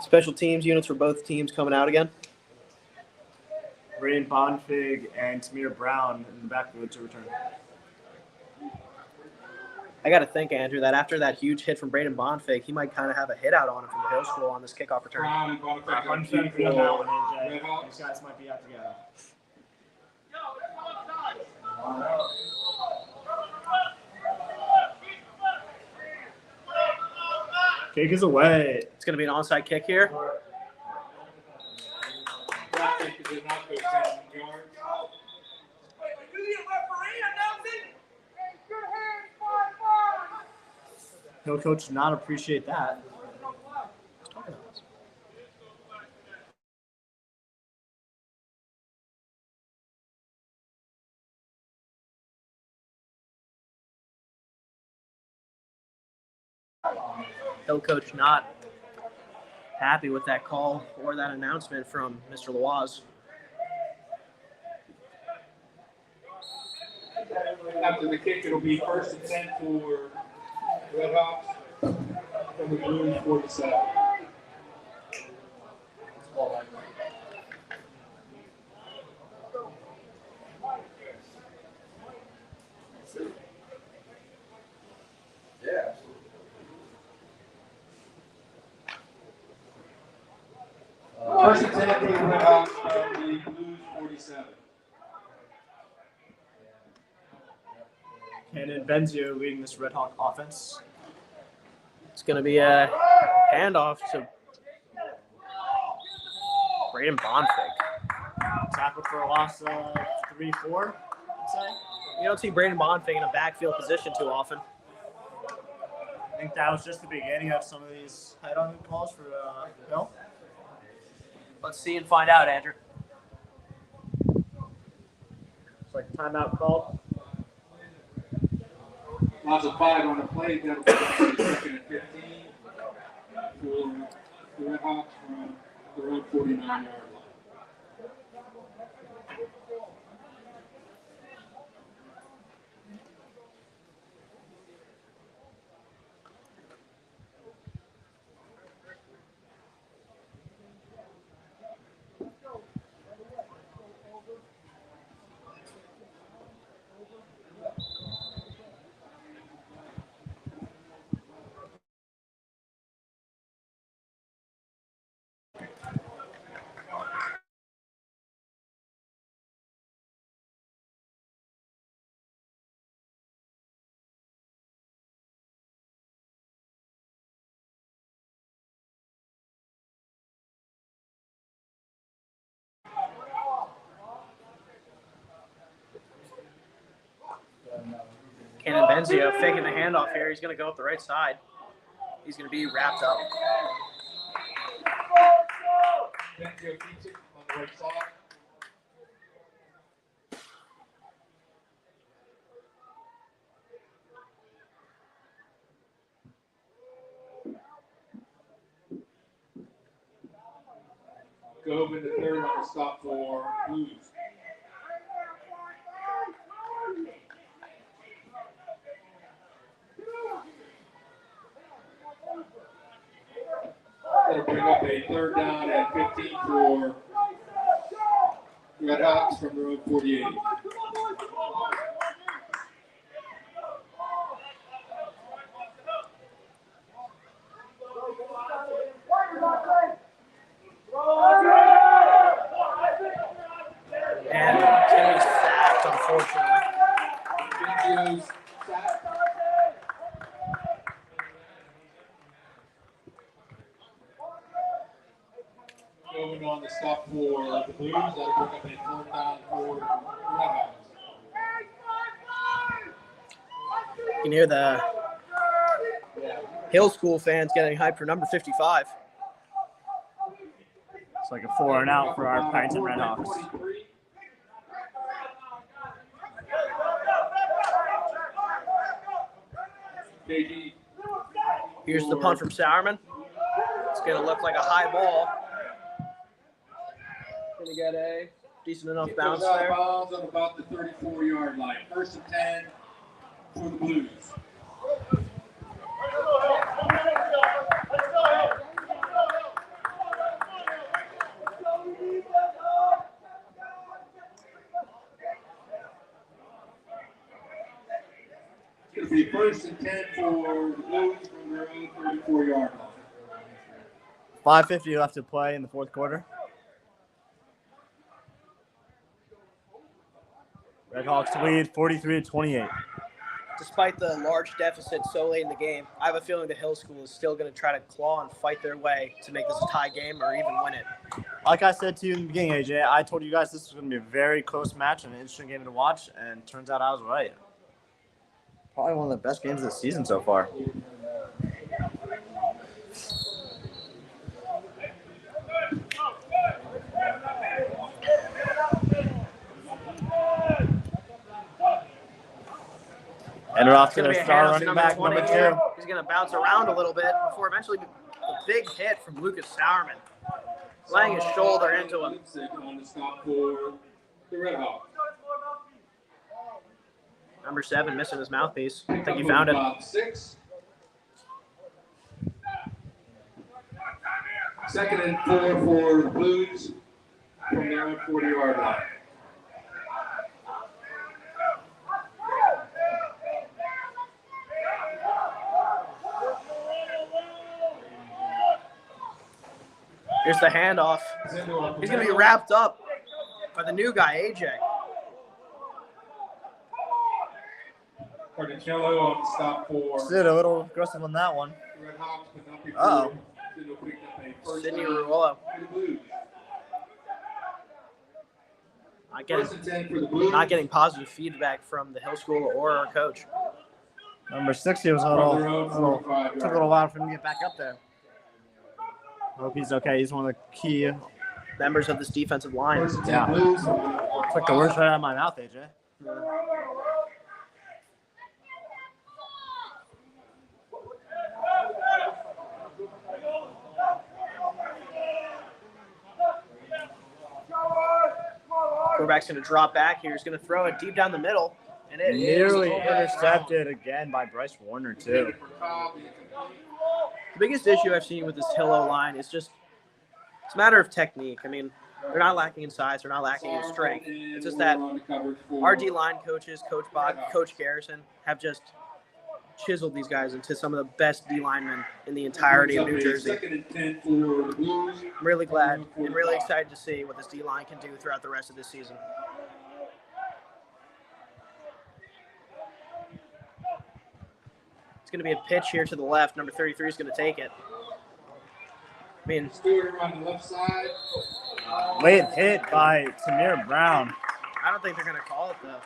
Special teams units for both teams coming out again. Braden Bonfig and Tamir Brown in the backfield to return. I got to think, Andrew, that after that huge hit from Braden Bonfig, he might kind of have a hit out on him from the hill school on this kickoff return. Brown and Bonifay got Unfair keep on that one, for AJ. Red Hawks. These guys might be out together. Kick is away. It's going to be an onside kick here. That kick is not good, 10 yards. You need a referee announcing? Hill coach did not appreciate that. Hill coach not happy with that call or that announcement from Mr. Loaz. After the kick, it'll be 1st and 10 for Red Hawks from the Blues 47. Yeah. First and 10 for the Red Hawks from the Blues 47. Cannon Benzio leading this Red Hawk offense. It's going to be a handoff to Braden Bonfig. Tackle for a loss of 3-4, I'd say. You don't see Braden Bonfig in a backfield position too often. I think that was just the beginning of some of these head-on calls for Hill. Let's see and find out, Andrew. It's like a timeout call. Lots of 5 on the play. That'll be 2nd and 15 for the Red Hawks from their own 49-yard line. Cannon Benzio faking the handoff here. He's going to go up the right side. He's going to be wrapped up. Benzio keeps it on the right side. Gove in the 3rd on the stop for Blues. That'll bring up a 3rd down and 15 for Red Hawks from their own 48. And it's going to be sacked, unfortunately. Benzio's sack. Going on the stop for the Blues. That'll bring up a 3rd down for Red Hawks. You can hear the Hill School fans getting hyped for number 55. It's like a 4 and out for our Pennington Red Hawks. 23. KG. Here's the punt from Sourman. It's going to look like a high ball. Going to get a decent enough bounce Goes out of there. bounds on about the 34-yard line. 1st and 10 for the Blues. First and 10 for the Blues from their own 34-yard line. 5:50 left to play in the fourth quarter. Redhawks lead 43-28. Despite the large deficit so late in the game, I have a feeling the Hill School is still going to try to claw and fight their way to make this a tie game or even win it. Like I said to you in the beginning, AJ, I told you guys this was going to be a very close match and an interesting game to watch, and turns out I was right. Probably one of the best games of the season so far. And we're off to It's going to their be a star handoff to running number back, 20 number here. 2. He's going to bounce around a little bit before eventually a big hit from Lucas Sauerman, laying his shoulder into him. On the stop for the Redhawks. Number 7 missing his mouthpiece. I think he found it. Bob 6. Second and 4 for the Blues from their own 40-yard line. Here's the handoff. He's going to be wrapped up by the new guy, AJ. Cardicello on the stop for Sid a little aggressive on that one. the Redhawks, but not before Uh-oh. Sidney picked up a first Sidney down Ruolo. for the Blues. Not First and 10 for the Blues. not getting positive feedback from the Hill School or our coach. Number 60 was From their own 45 took a little while for him to get back up there. Hope he's okay. He's one of the key. Members of this defensive line. First and 10 Yeah. Blues. It's like the words right out of my mouth, AJ. Quarterback's going to drop back here. He's going to throw it deep down the middle. And it Nearly is intercepted again by Bryce Warner, too. the biggest issue I've seen with this Hill O-line is just it's a matter of technique. I mean, they're not lacking in size. They're not lacking in strength. It's just that our D-line coaches, Coach Bach, Coach Garrison, have just chiseled these guys into some of the best D-linemen in the entirety of New Jersey. Second and 10 for the Blues. I'm really glad and really excited to see what this D-line can do throughout the rest of this season. It's going to be a pitch here to the left. Number 33 is going to take it. I mean, Stewart on the left side. Late hit by Tamir Brown. I don't think they're going to call it, though.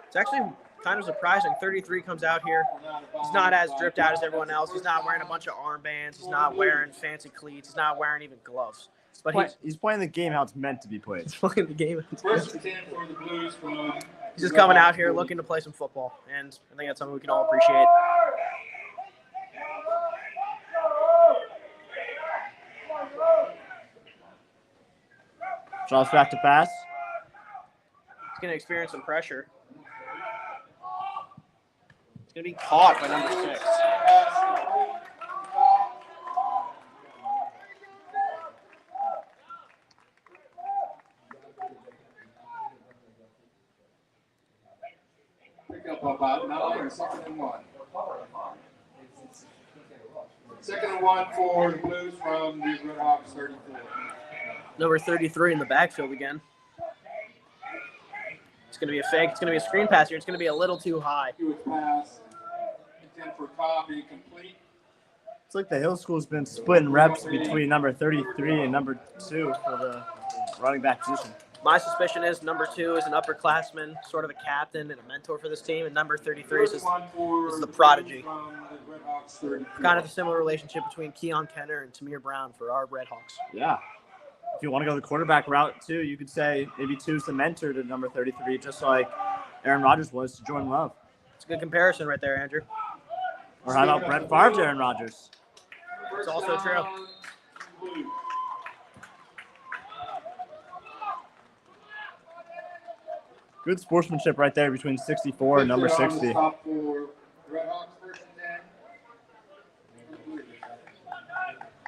It's actually kind of surprising. 33 comes out here. He's not as dripped out as everyone else. He's not wearing a bunch of armbands. He's not wearing fancy cleats. He's not wearing even gloves. But He's playing the game how it's meant to be played. he's playing the game. First and 10 for the Blues from He's just coming out here looking to play some football, and I think that's something we can all appreciate. Drops back to pass. He's going to experience some pressure. It's going to be caught by number 6. pick up about 9, second and 1. Second and 1 for the Blues from the Redhawks 34. Number 33 in the backfield again. It's going to be a fake. It's going to be a screen pass here. It's going to be a little too high. Hewitt's pass, intent for Cobb, incomplete. It's like the Hill School's been splitting reps between number 33 and number 2 for the running back position. My suspicion is number 2 is an upperclassman, sort of a captain and a mentor for this team, and number 33 is the prodigy. Kind of a similar relationship between Keon Kenner and Tamir Brown for our Redhawks. Yeah. If you want to go the quarterback route, too, you could say maybe 2's the mentor to number 33, just like Aaron Rodgers was to Jordan Love. It's a good comparison right there, Andrew. Or how about Brett Favre to Aaron Rodgers? It's also true. Good sportsmanship right there between 64 and number 60.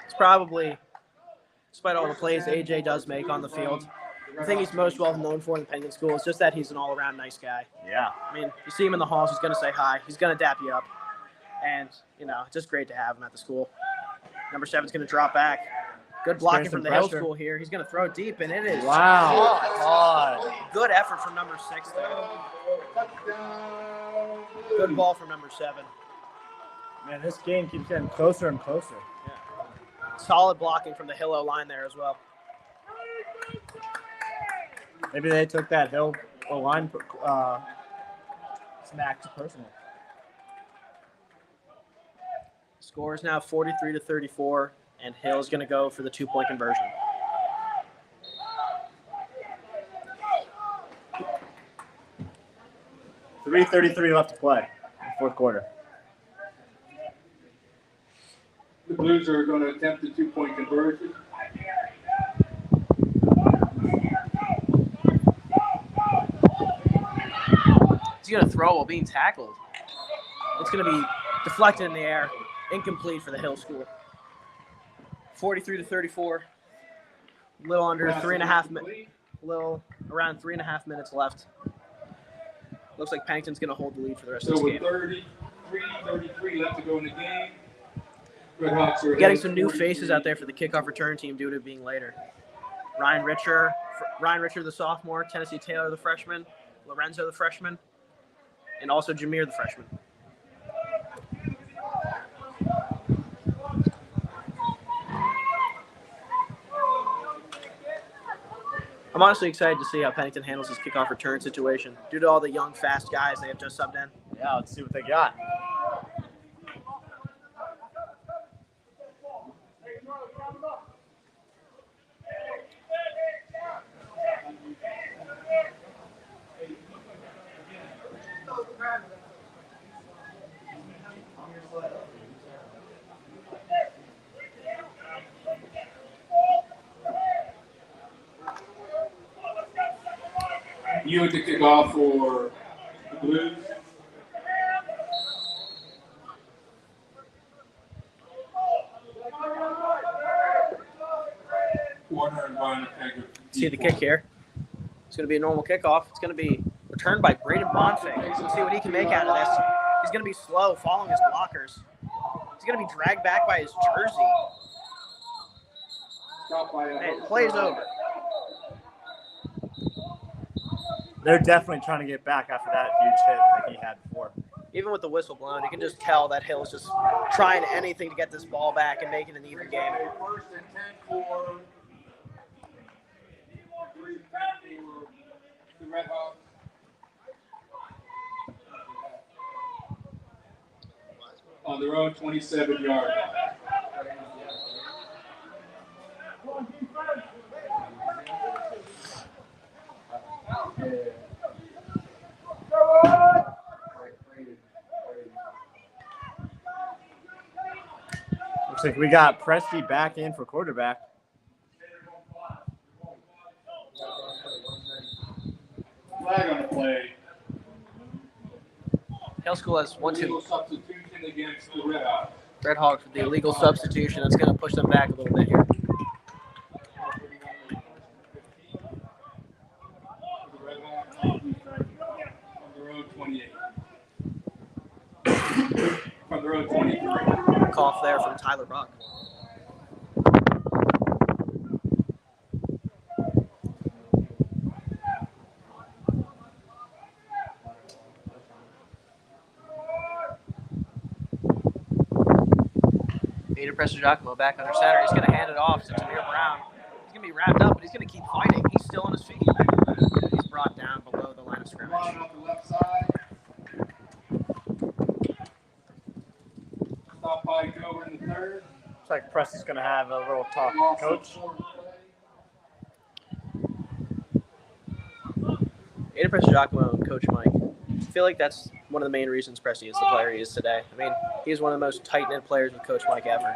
It's probably, despite all the plays AJ does make on the field, the thing he's most well known for in the Pennington school is just that he's an all-around nice guy. Yeah. I mean, you see him in the halls, he's going to say hi. He's going to dap you up. And, you know, it's just great to have him at the school. Number 7's going to drop back. Good blocking from the Hill School here. He's going to throw it deep, and it is good effort from number 6 there. Good ball from number 7. Man, this game keeps getting closer and closer. Yeah. Solid blocking from the Hill O-line there as well. Maybe they took that Hill O-line smack to personal. Score is now 43-34, and Hill's going to go for the 2-point conversion. $3:33 left to play in the fourth quarter. The Blues are going to attempt the 2-point conversion. He's going to throw while being tackled. It's going to be deflected in the air. Incomplete for the Hill School. 43-34. A little under 3.5 minutes. A little around 3.5 minutes left. Looks like Pennington's going to hold the lead for the rest of So this with game. 33 left to go in the game. Red Hawks are Getting some new faces out there for the kickoff return team due to it being later. Ryan Richer, the sophomore. Tennessee Taylor, the freshman. Lorenzo, the freshman. And also Jameer, the freshman. I'm honestly excited to see how Pennington handles this kickoff return situation due to all the young, fast guys they have just subbed in. Yeah, let's see what they got. You to kick off for the Blues. See the kick here. It's going to be a normal kickoff. It's going to be returned by Braden Bonfig. Let's see what he can make out of this. He's going to be slow, following his blockers. He's going to be dragged back by his jersey. Hey, the play's over. They're definitely trying to get back after that huge hit that he had before. Even with the whistle blown, you can just tell that Hill's just trying anything to get this ball back and make it an even game. First and 10 for the Red Hawks. On their own 27-yard line. Looks like we got Presti back in for quarterback. Flag on the play. Hill School has 1-2. Illegal substitution against the Red Hawks. Red Hawks with the illegal substitution. That's going to push them back a little bit here. The Red Hawks on their own 28. From their own 23. Cough there from Tyler Buck. Aiden Prestigiacomo back under center. He's going to hand it off to Jameer Brown. He's going to be wrapped up, but he's going to keep fighting. He's still on his feet. He's brought down below the line of scrimmage. Line off the left side. Stop by over in the third. Looks like Presti's going to have a little talk with the coach. Aiden Prestigiacomo and Coach Mike. I feel like that's one of the main reasons Presti is the player he is today. I mean, he's one of the most tight-knit players with Coach Mike ever.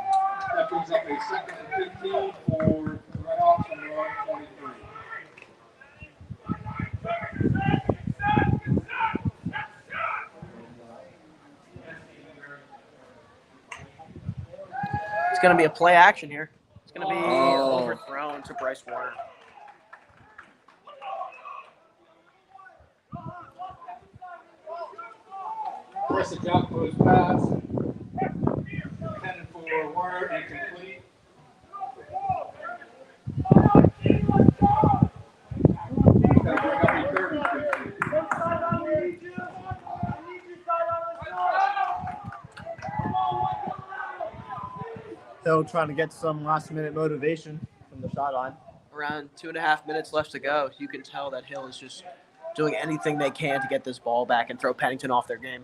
That brings up a 2nd and 15 for the Red Hawks on their own 23. It's going to be a play action here. It's going to be overthrown to Bryce Warner. Press it up, goes pass. Intended for Warner, incomplete. That'll bring up a third and 15. Hill trying to get some last-minute motivation from the shot line. Around 2.5 minutes left to go. You can tell that Hill is just doing anything they can to get this ball back and throw Pennington off their game.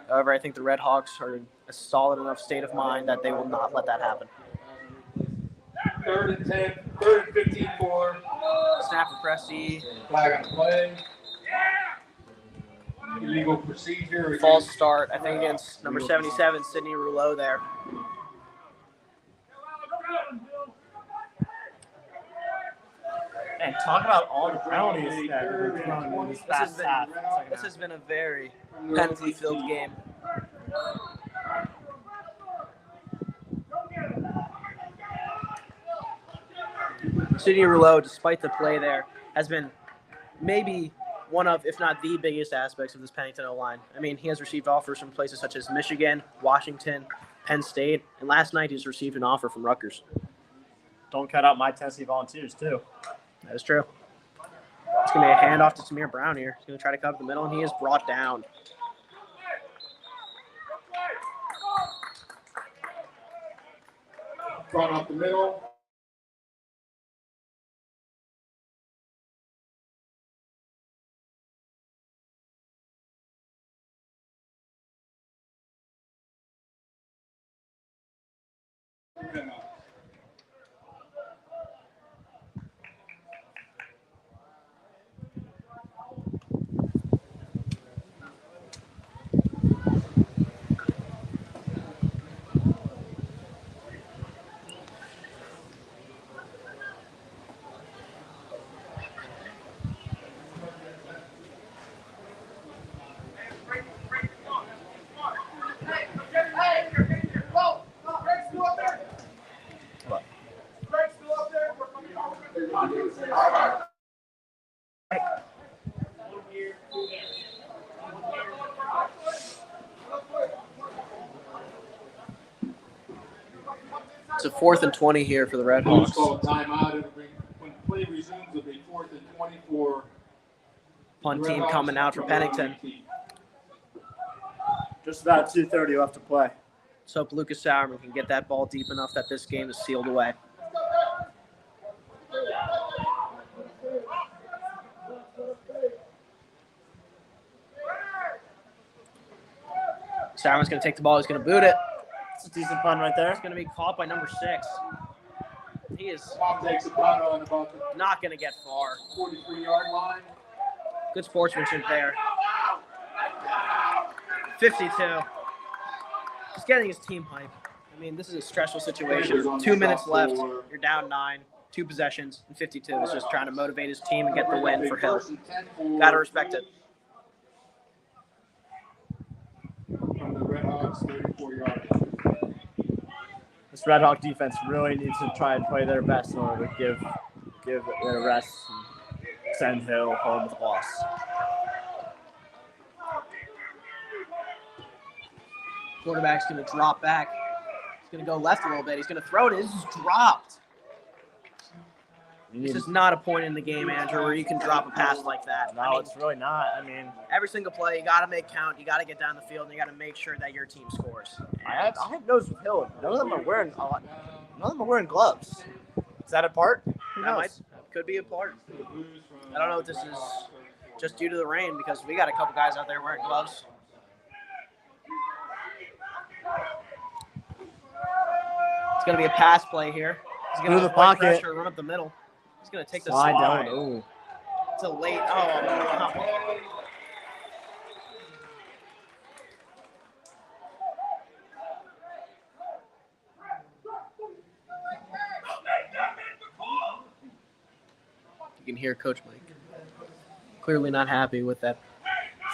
However, I think the Red Hawks are in a solid enough state of mind that they will not let that happen. 3rd and 10, 3rd and 15 for Snap for Presti. flag on the play. Illegal procedure. False start, I think, against number 77, Sidney Rouleau there. And talk about all the penalties that we're throwing in this past half. This has been a very penalty-filled game. Sidney Rouleau, despite the play there, has been maybe one of, if not the biggest aspects of this Pennington O-line. I mean, he has received offers from places such as Michigan, Washington, Penn State, and last night he's received an offer from Rutgers. Don't cut out my Tennessee Volunteers, too. That is true. It's going to be a handoff to Tamir Brown here. He's going to try to cover the middle, and he is brought down. Run up the middle. It's a 4th and 20 here for the Red Blues Hawks. call timeout. It'll be, when play resumes, it'll be 4th and 24. Punt team coming out for Pennington. Just about 2:30 left to play. Let's hope Lucas Sauerman can get that ball deep enough that this game is sealed away. Sauerman's going to take the ball. He's going to boot it. It's a decent punt right there. It's going to be caught by number 6. He is Tom takes a punt on about the not going to get far. 43-yard line. Good sportsmanship there. 52. He's getting his team hype. I mean, this is a stressful situation. 2 minutes left. You're down 9. 2 possessions. And 52 is just trying to motivate his team and get the win for Hill. Got to respect it. From the Red Hawks, 34-yard. This Red Hawk defense really needs to try and play their best in order to give it a rest and send Hill home with a loss. Quarterback's going to drop back. He's going to go left a little bit. He's going to throw it. This is dropped. This is not a point in the game, Andrew, where you can drop a pass like that. No, I mean, it's really not. I mean, every single play, you got to make count. You got to get down the field, and you got to make sure that your team scores. I have noticed with Hill, none of them are wearing gloves. Is that a part? Who That knows? could be a part. I don't know if this is just due to the rain, because we got a couple guys out there wearing gloves. It's going to be a pass play here. He's going Through to the avoid pocket. pressure, run up the middle. He's going to take the Slide slide. down. Ooh. It's a late. Oh, you can hear Coach Mike clearly not happy with that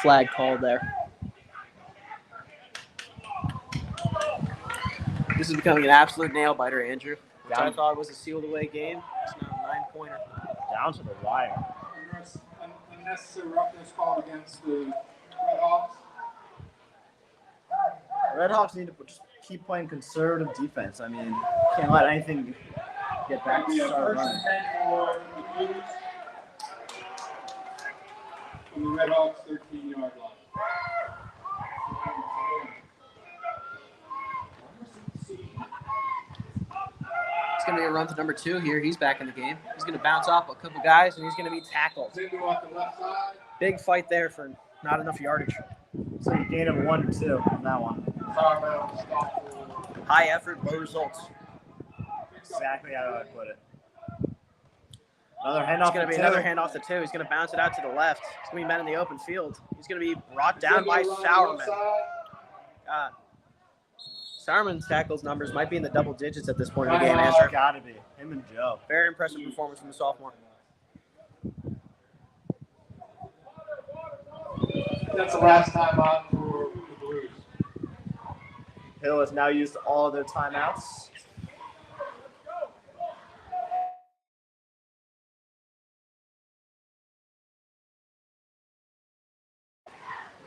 flag called there. This is becoming an absolute nail biter, Andrew. Which I thought was a sealed away game. It's now a 9-pointer. Down to the wire. Unnecessary roughness called against the Red Hawks. Redhawks need to just keep playing conservative defense. I mean, can't let anything get back to start First running. and 10 for the Blues. From the Redhawks 13-yard line. It's going to be a run to number 2 here. He's back in the game. He's going to bounce off a couple guys, and he's going to be tackled. Zindu off the left side. Big fight there for not enough yardage. So you gain of 1 or 2 on that one. Timeout, stop for High effort, low results. Exactly how I put it. Another handoff. It's going to be to another two. handoff to 2. He's going to bounce it out to the left. It's going to be men in the open field. He's going to be brought down by Zindu Sourman. left side. Sourman's tackles numbers might be in the double digits at this point in the game, Andrew. Gotta be. Him and Joe. Very impressive performance from the sophomore. That's the last time out for the Blues. Hill has now used all of their timeouts.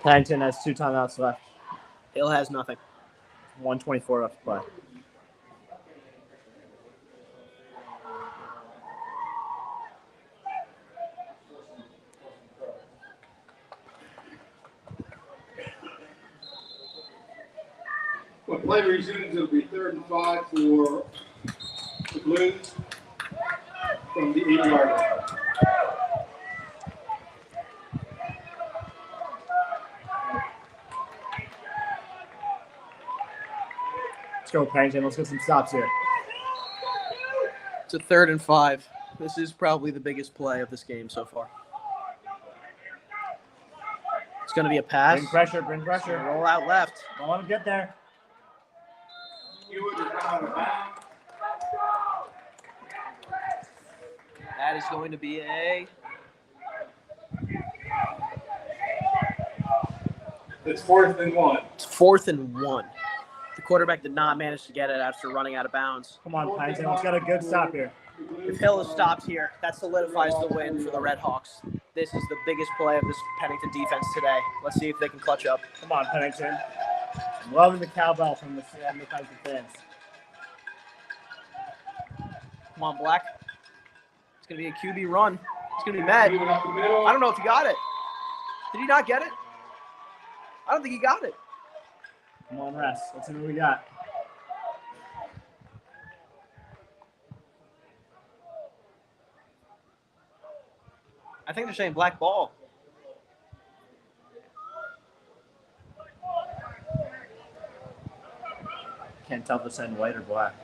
Pennington has 2 timeouts left. Hill has nothing. 1:24 left to play. When play resumes, it'll be 3rd and 5 for the Blues from the 8-yard line. Let's go, Pennington. Let's get some stops here. It's a 3rd and 5. This is probably the biggest play of this game so far. It's going to be a pass. Bring pressure, bring pressure. Roll out left. Don't let him get there. Hewitt is out of bounds. That is going to be a... It's 4th and 1. It's 4th and 1. The quarterback did not manage to get it after running out of bounds. Come on, Pennington. Let's get a good stop here. If Hill is stopped here, that solidifies the win for the Red Hawks. This is the biggest play of this Pennington defense today. Let's see if they can clutch up. Come on, Pennington. I'm loving the cowbell from the Pennington fans. Come on, Black. It's going to be a QB run. It's going to be mad. Hewitt up the middle. I don't know if he got it. Did he not get it? I don't think he got it. Come on, rest. Let's see what we got. I think they're saying black ball. Can't tell if they're saying white or black.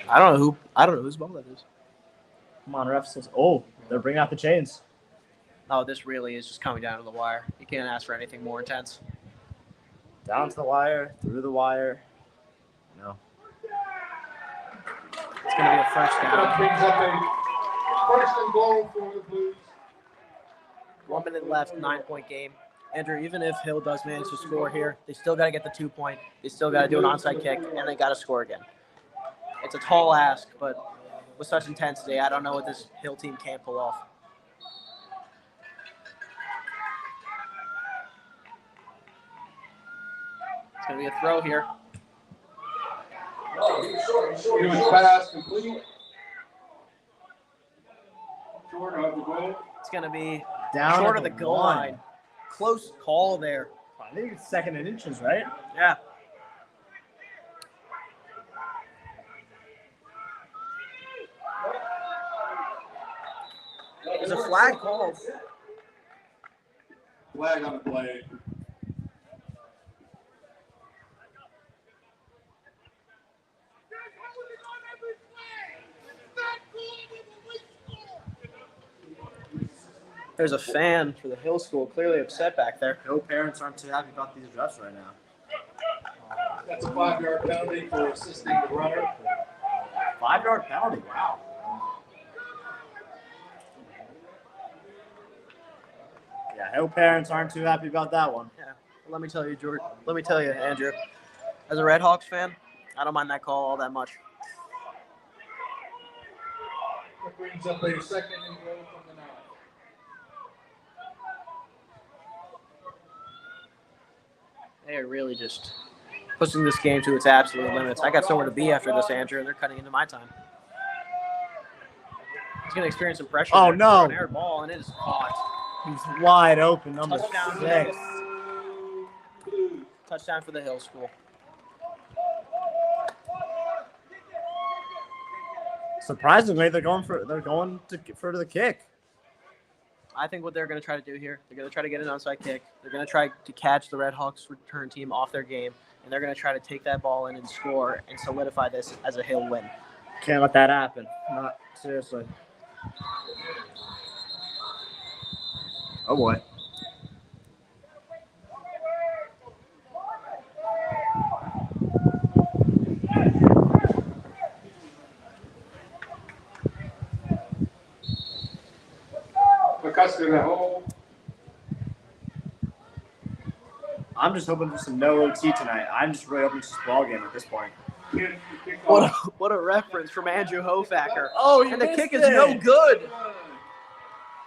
I don't know whose ball that is. Come on, ref. Oh, they're bringing out the chains. Oh, this really is just coming down to the wire. You can't ask for anything more intense. Down to the wire, through the wire. No. It's going to be a first That down. brings up a 1st and goal for the Blues. 1 minute left, 9-point game. Andrew, even if Hill does manage to score here, they still got to get the 2-point. They still got to do an onside kick, and they got to score again. It's a tall ask, but with such intensity, I don't know what this Hill team can't pull off. It's going to be a throw here. Hewitt's pass complete. Short of the goal. It's going to be Down short at of the goal one. line. Close call there. I think it's 2nd and inches, right? Yeah. There's a flag called. Flag on the play. There's a fan for the Hill School clearly upset back there. No parents aren't too happy about these refs right now. That's a 5-yard penalty for assisting the runner. 5-yard penalty. Wow. Yeah, Hill parents aren't too happy about that one. Yeah. Let me tell you, George. Let me tell you, Andrew. As a Red Hawks fan, I don't mind that call all that much. That brings up a 2nd and goal from They are really just pushing this game to its absolute limits. I got somewhere to be after this, Andrew, and they're cutting into my time. He's going to experience some pressure. Oh, there. no. An air ball, and it is caught. He's wide open, number Touchdown. 6. Touchdown for the Hill School. Surprisingly, they're going for the kick. I think what they're going to try to do here, they're going to try to get an onside kick. They're going to try to catch the Red Hawks return team off their game, and they're going to try to take that ball in and score and solidify this as a Hill win. Can't let that happen. Not seriously. Oh boy. McCusker the hole. I'm just hoping for some no OT tonight. I'm just really hoping it's just a ball game at this point. What a reference from Andrew Hofacker. Oh, and the kick is no good.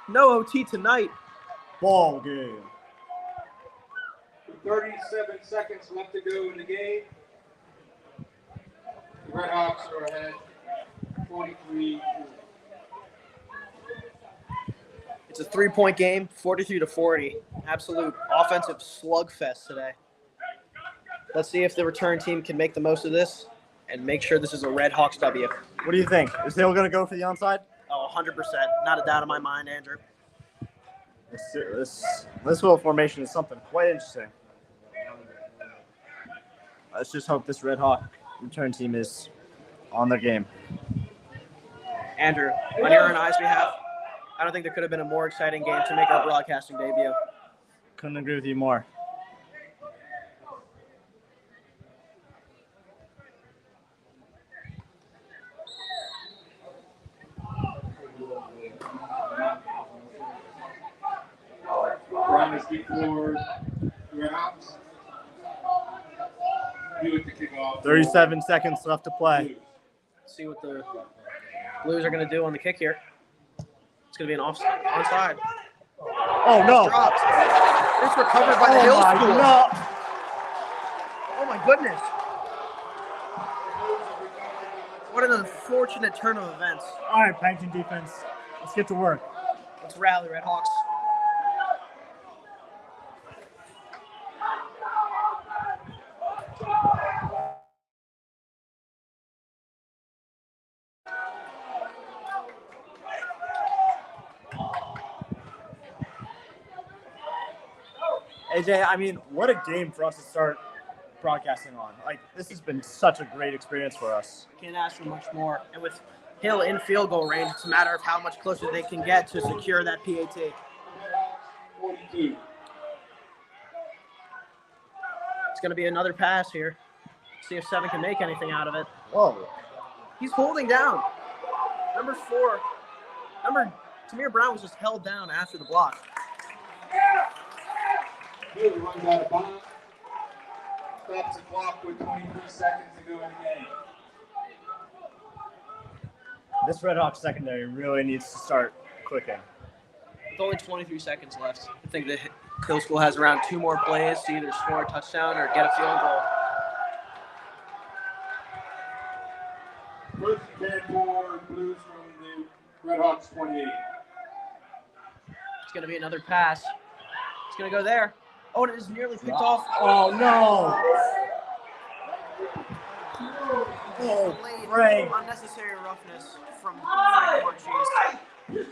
No OT tonight. Ball game. 37 seconds left to go in the game. The Red Hawks are ahead 43. It's a 3-point game, 43-40. Absolute offensive slugfest today. Let's see if the return team can make the most of this and make sure this is a Red Hawks W. What do you think? Is Hill going to go for the onside? Oh, 100%. Not a doubt in my mind, Andrew. This little formation is something quite interesting. Let's just hope this Red Hawk return team is on their game. Andrew, on your and I's behalf, I don't think there could have been a more exciting game to make our broadcasting debut. Couldn't agree with you more. Brian is deep forward. Red Hawks. You with the kickoff. 37 seconds left to play. See what the Blues are going to do on the kick here. It's going to be an onside. Oh, no. Drops. It's recovered by the Hill School. No. Oh, my goodness. What an unfortunate turn of events. All right, Pennington defense. Let's get to work. Let's rally, Red Hawks. AJ, I mean, what a game for us to start broadcasting on. Like, this has been such a great experience for us. Can't ask for much more. And with Hill in field goal range, it's a matter of how much closer they can get to secure that PAT. 42. It's going to be another pass here. See if Seven can make anything out of it. Whoa. He's holding down. Number 4. Tamir Brown was just held down after the block. Hill runs out of bounds. Stops the clock with 23 seconds to go in the game. This Red Hawks secondary really needs to start clicking. With only 23 seconds left, I think the Hill School has around 2 more plays to either score a touchdown or get a field goal. First and 10 for Blues from the Red Hawks 28. It's going to be another pass. It's going to go there. Oh, and it is nearly picked off. Oh, no. Oh, Late, Frank. unnecessary roughness from Frank Marchese.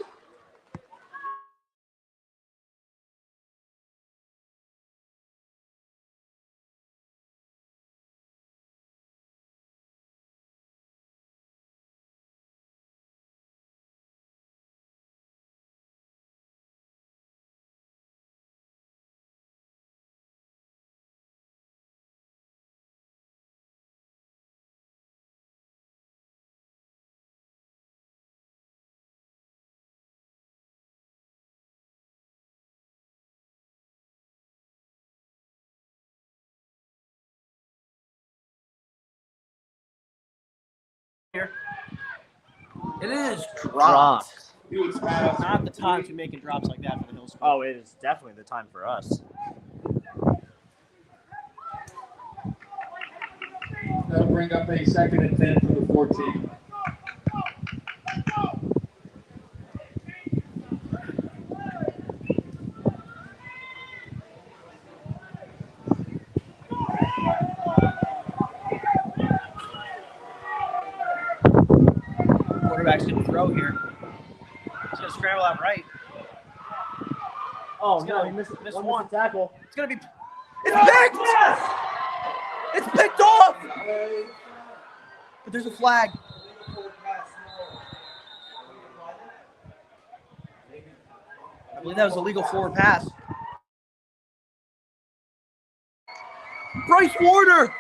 Here. It is dropped. He was fast. Not the time to be making drops like that for the Hill School. Oh, it is definitely the time for us. That'll bring up a 2nd and 10 for the 14. Quarterback's going to throw here. He's going to scramble out right. Oh, He's no, gonna he missed miss one one. missed tackle. It's going to be. It's picked! It's picked off! But there's a flag. I believe that was a legal forward pass. Bryce Warner!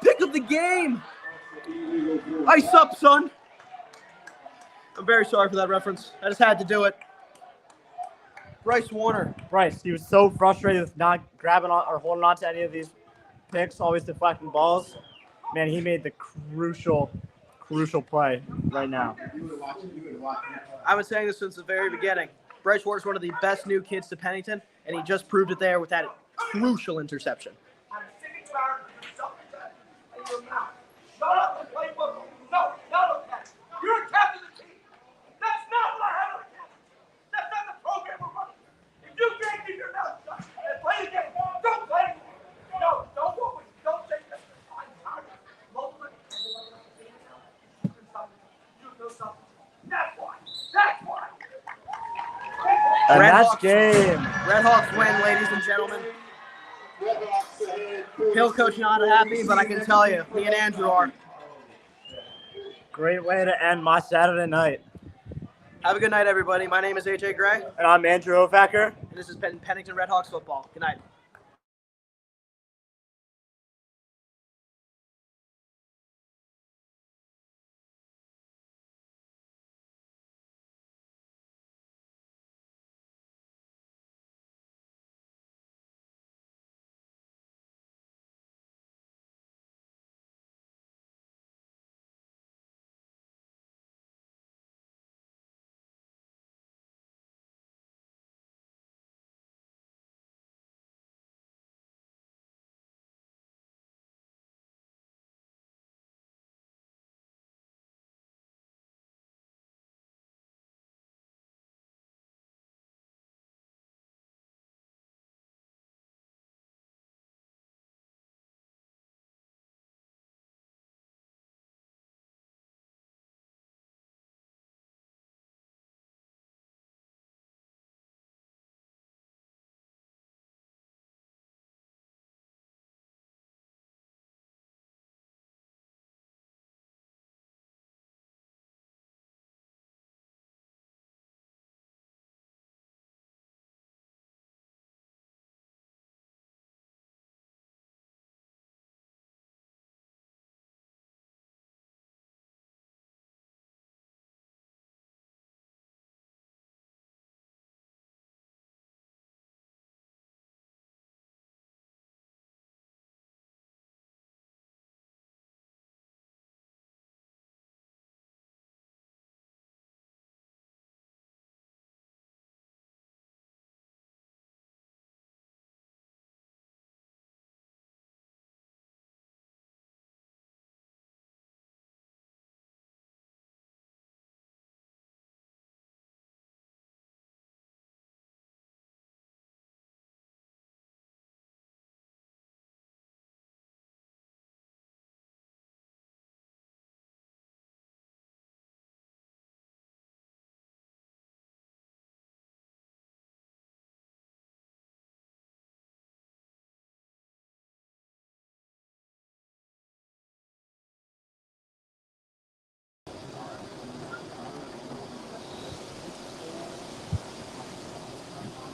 Pick of the game! Ice up, son! I'm very sorry for that reference. I just had to do it. Bryce Warner. Bryce, he was so frustrated with not grabbing on or holding on to any of these picks, always deflecting balls. Man, he made the crucial play right now. I've been saying this since the very beginning. Bryce Warner is one of the best new kids to Pennington, and he just proved it there with that crucial interception. I'm sick and tired of you sucking that in your mouth. Shut up and play football. No, not okay. You're a captain of the team. That's not what I have on the captain. That's not the program we're running. If you can't keep your mouth shut and play the game, don't play the game. No, don't go with. Don't take this. I'm tired of multiple. You know something. That's why. That's why. And Red that's Hawks. game. Red Hawks win, ladies and gentlemen. Hill coach not happy, but I can tell you, me and Andrew are. Great way to end my Saturday night. Have a good night, everybody. My name is AJ Gray, And I'm Andrew Ofacker. and this is Pennington Red Hawks football. Good night.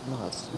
Nice.